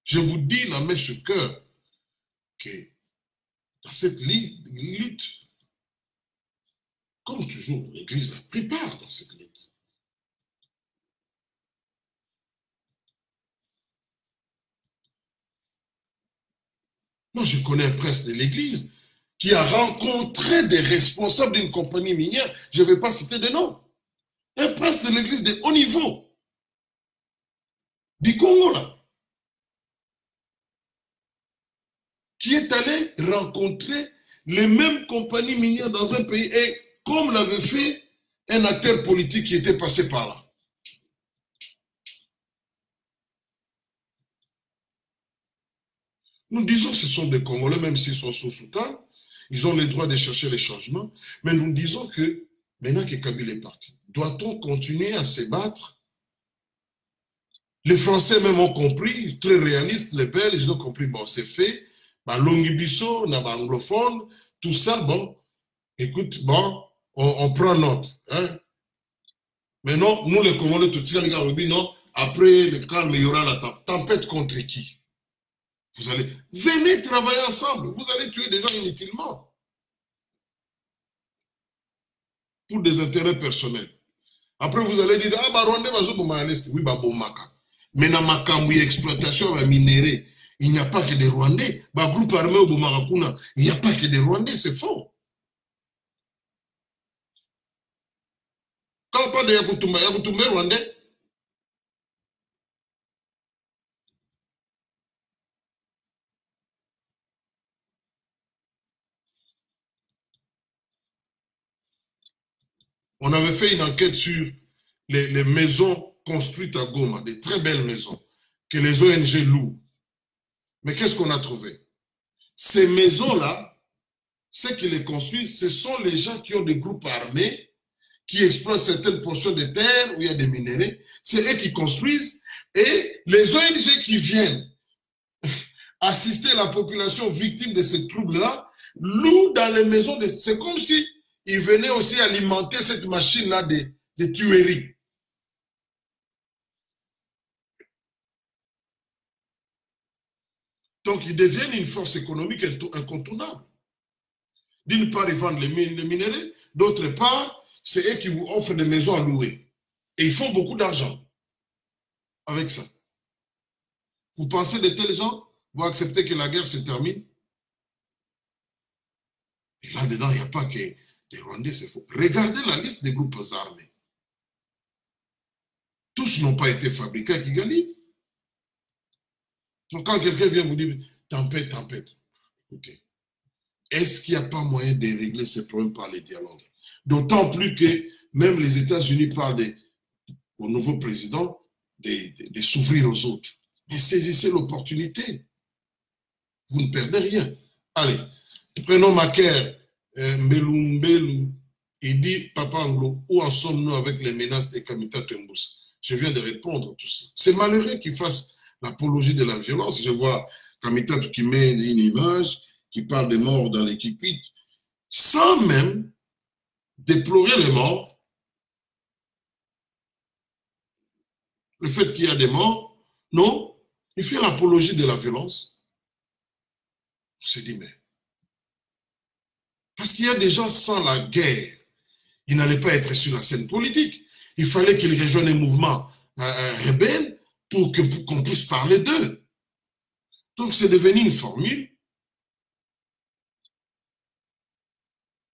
Je vous dis la main sur le cœur que dans cette lutte, comme toujours, l'Église a pris part dans cette lutte. Moi, je connais un prêtre de l'Église qui a rencontré des responsables d'une compagnie minière, je ne vais pas citer des noms, un prêtre de l'Église de haut niveau, du Congo, là, qui est allé rencontrer les mêmes compagnies minières dans un pays, et comme l'avait fait un acteur politique qui était passé par là. Nous disons que ce sont des Congolais, même s'ils sont sous soutien, ils ont le droit de chercher les changements, mais nous disons que maintenant que Kabila est parti, doit-on continuer à se battre? Les Français même ont compris, très réalistes, les Belges ont compris, bon, c'est fait, Longibiso, anglophone, tout ça, bon, écoute, bon, on prend note. Hein? Mais non, nous les Congolais, tout ça, les gars, non, après le calme, il y aura la tempête contre qui? Vous allez, venez travailler ensemble, vous allez tuer des gens inutilement. Pour des intérêts personnels. Après, vous allez dire, ah, Rwandais, oui, Bomaka. Mais dans ma cambouille exploitation va minérer. Il n'y a pas que des Rwandais. Groupe armé au Bomarakuna, il n'y a pas que des Rwandais, c'est faux. Quand on parle de Yakutumba, Yakutumba est Rwandais. On avait fait une enquête sur les maisons construites à Goma, des très belles maisons, que les ONG louent. Mais qu'est-ce qu'on a trouvé? Ces maisons-là, ceux qui les construisent, ce sont les gens qui ont des groupes armés, qui exploitent certaines portions de terre où il y a des minéraux. C'est eux qui construisent. Et les ONG qui viennent assister la population victime de ces troubles-là, louent dans les maisons. C'est comme si ils venaient aussi alimenter cette machine-là de tueries. Donc, ils deviennent une force économique incontournable. D'une part, ils vendent les minéraux. D'autre part, c'est eux qui vous offrent des maisons à louer. Et ils font beaucoup d'argent avec ça. Vous pensez de tels gens vont accepter que la guerre se termine? Et là-dedans, il n'y a pas que des Rwandais, c'est faux. Regardez la liste des groupes armés. Tous n'ont pas été fabriqués à Kigali. Donc, quand quelqu'un vient vous dire tempête, tempête, écoutez, est-ce qu'il n'y a pas moyen de régler ces problèmes par les dialogues? D'autant plus que même les États-Unis parlent au nouveau président de s'ouvrir aux autres. Mais saisissez l'opportunité. Vous ne perdez rien. Allez, prenons Macaire, Mbelu. Il dit, Papa Anglo, où en sommes-nous avec les menaces des Kamita Temboussa? Je viens de répondre à tout ça. C'est malheureux qu'il fasse l'apologie de la violence. Je vois Kamita qui met une image, qui parle des morts dans l'équipe 8, sans même déplorer les morts. Le fait qu'il y a des morts, non, il fait l'apologie de la violence. On s'est dit, mais... Parce qu'il y a des gens sans la guerre, ils n'allaient pas être sur la scène politique. Il fallait qu'ils rejoignent un mouvement rebelle pour qu'on puisse parler d'eux. Donc c'est devenu une formule.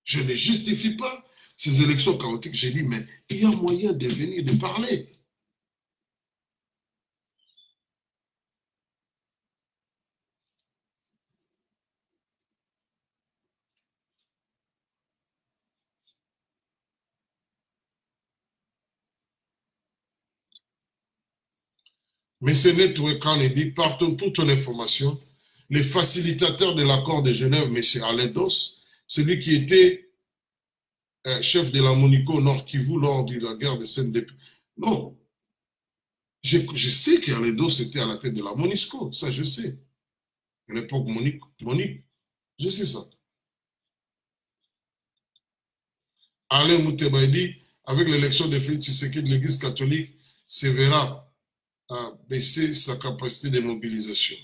Je ne justifie pas ces élections chaotiques. J'ai dit, mais il y a moyen de venir de parler. Mais c'est network quand il dit, partons pour ton information, les facilitateurs de l'accord de Genève, M. Alain Dos, celui qui était chef de la MONUSCO au Nord Kivu lors de la guerre de CNDP. Non. Je sais qu'Alain Dos était à la tête de la MONUSCO, ça je sais. À l'époque, Monique, je sais ça. Alain Mouteba dit, avec l'élection de Félix Tshisekedi, l'Église catholique se verra baisser sa capacité de mobilisation.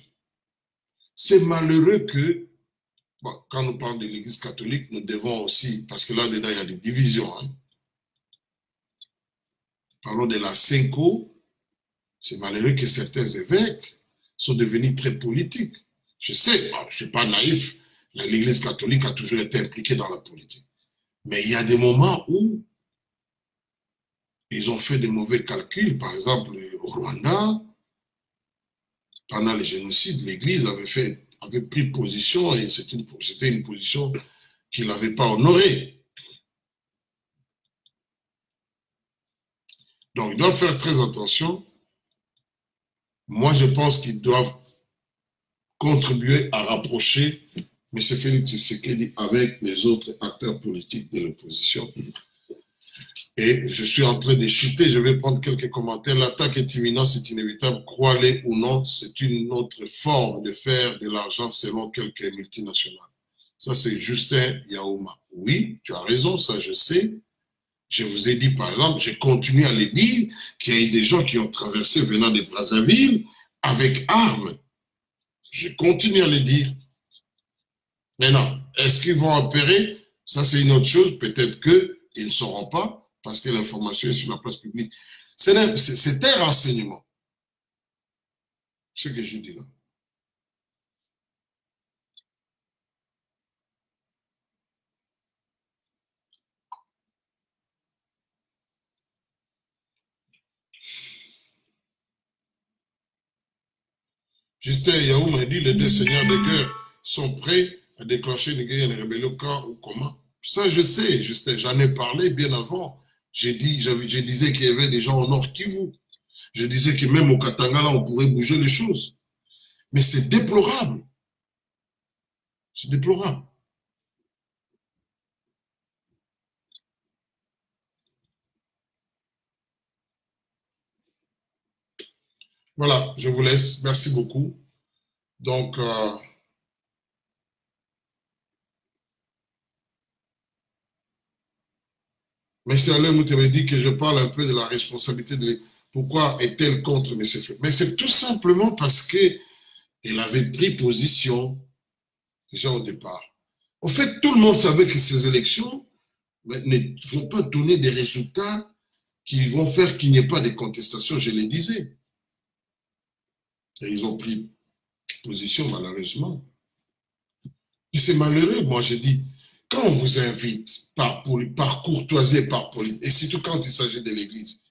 C'est malheureux que, bon, quand nous parlons de l'Église catholique, nous devons aussi, parce que là-dedans, il y a des divisions. Hein. Parlons de la Cinco, c'est malheureux que certains évêques sont devenus très politiques. Je sais, bon, je ne suis pas naïf, l'Église catholique a toujours été impliquée dans la politique. Mais il y a des moments où ils ont fait des mauvais calculs. Par exemple, au Rwanda, pendant le génocide, l'Église avait pris position et c'était une position qu'il n'avait pas honorée. Donc, ils doivent faire très attention. Moi, je pense qu'ils doivent contribuer à rapprocher M. Félix Tshisekedi avec les autres acteurs politiques de l'opposition. Et je suis en train de chuter, je vais prendre quelques commentaires. L'attaque est imminente, c'est inévitable, croyez ou non, c'est une autre forme de faire de l'argent selon quelques multinationales. Ça, c'est Justin Yaouma. Oui, tu as raison, ça je sais. Je vous ai dit, par exemple, je continue à le dire, qu'il y a eu des gens qui ont traversé venant de Brazzaville avec armes. Je continue à le dire. Maintenant, est-ce qu'ils vont opérer? Ça, c'est une autre chose. Peut-être qu'ils ne sauront pas, parce que l'information est sur la place publique. C'est un renseignement. Ce que je dis là. Justin Yaoum a dit, les deux seigneurs de guerre sont prêts à déclencher une guerre, une rébellion, quand ou comment. Ça, je sais, Justin, j'en ai parlé bien avant. Je disais qu'il y avait des gens au Nord Kivu. Je disais que même au Katanga, là, on pourrait bouger les choses. Mais c'est déplorable. C'est déplorable. Voilà, je vous laisse. Merci beaucoup. Donc, M. Alain Moutebe dit que je parle un peu de la responsabilité de pourquoi est-elle contre M. Félix. Mais c'est tout simplement parce qu'elle avait pris position déjà au départ. En fait, tout le monde savait que ces élections ne vont pas donner des résultats qui vont faire qu'il n'y ait pas de contestation, je le disais. Et ils ont pris position, malheureusement. Et c'est malheureux, moi je dis, quand on vous invite par courtoisie, par politesse, et surtout quand il s'agit de l'Église,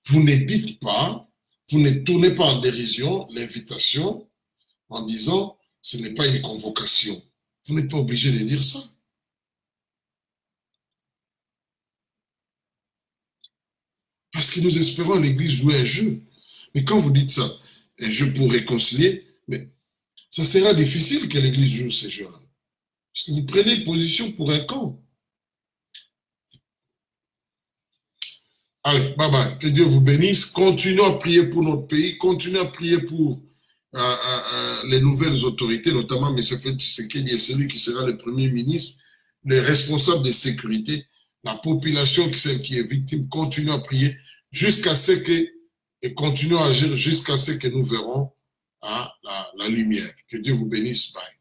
vous ne dites pas, vous ne tournez pas en dérision l'invitation en disant ce n'est pas une convocation. Vous n'êtes pas obligé de dire ça. Parce que nous espérons l'Église jouer un jeu. Mais quand vous dites ça, un jeu pour réconcilier, mais ça sera difficile que l'Église joue ces jeux-là. Parce que vous prenez position pour un camp. Allez, bye bye. Que Dieu vous bénisse. Continuons à prier pour notre pays. Continuons à prier pour les nouvelles autorités, notamment M. Félix Tshisekedi et celui qui sera le Premier ministre, les responsables de sécurité, la population, celle qui est victime. Continuons à prier jusqu'à ce que, et continuons à agir jusqu'à ce que nous verrons la lumière. Que Dieu vous bénisse. Bye.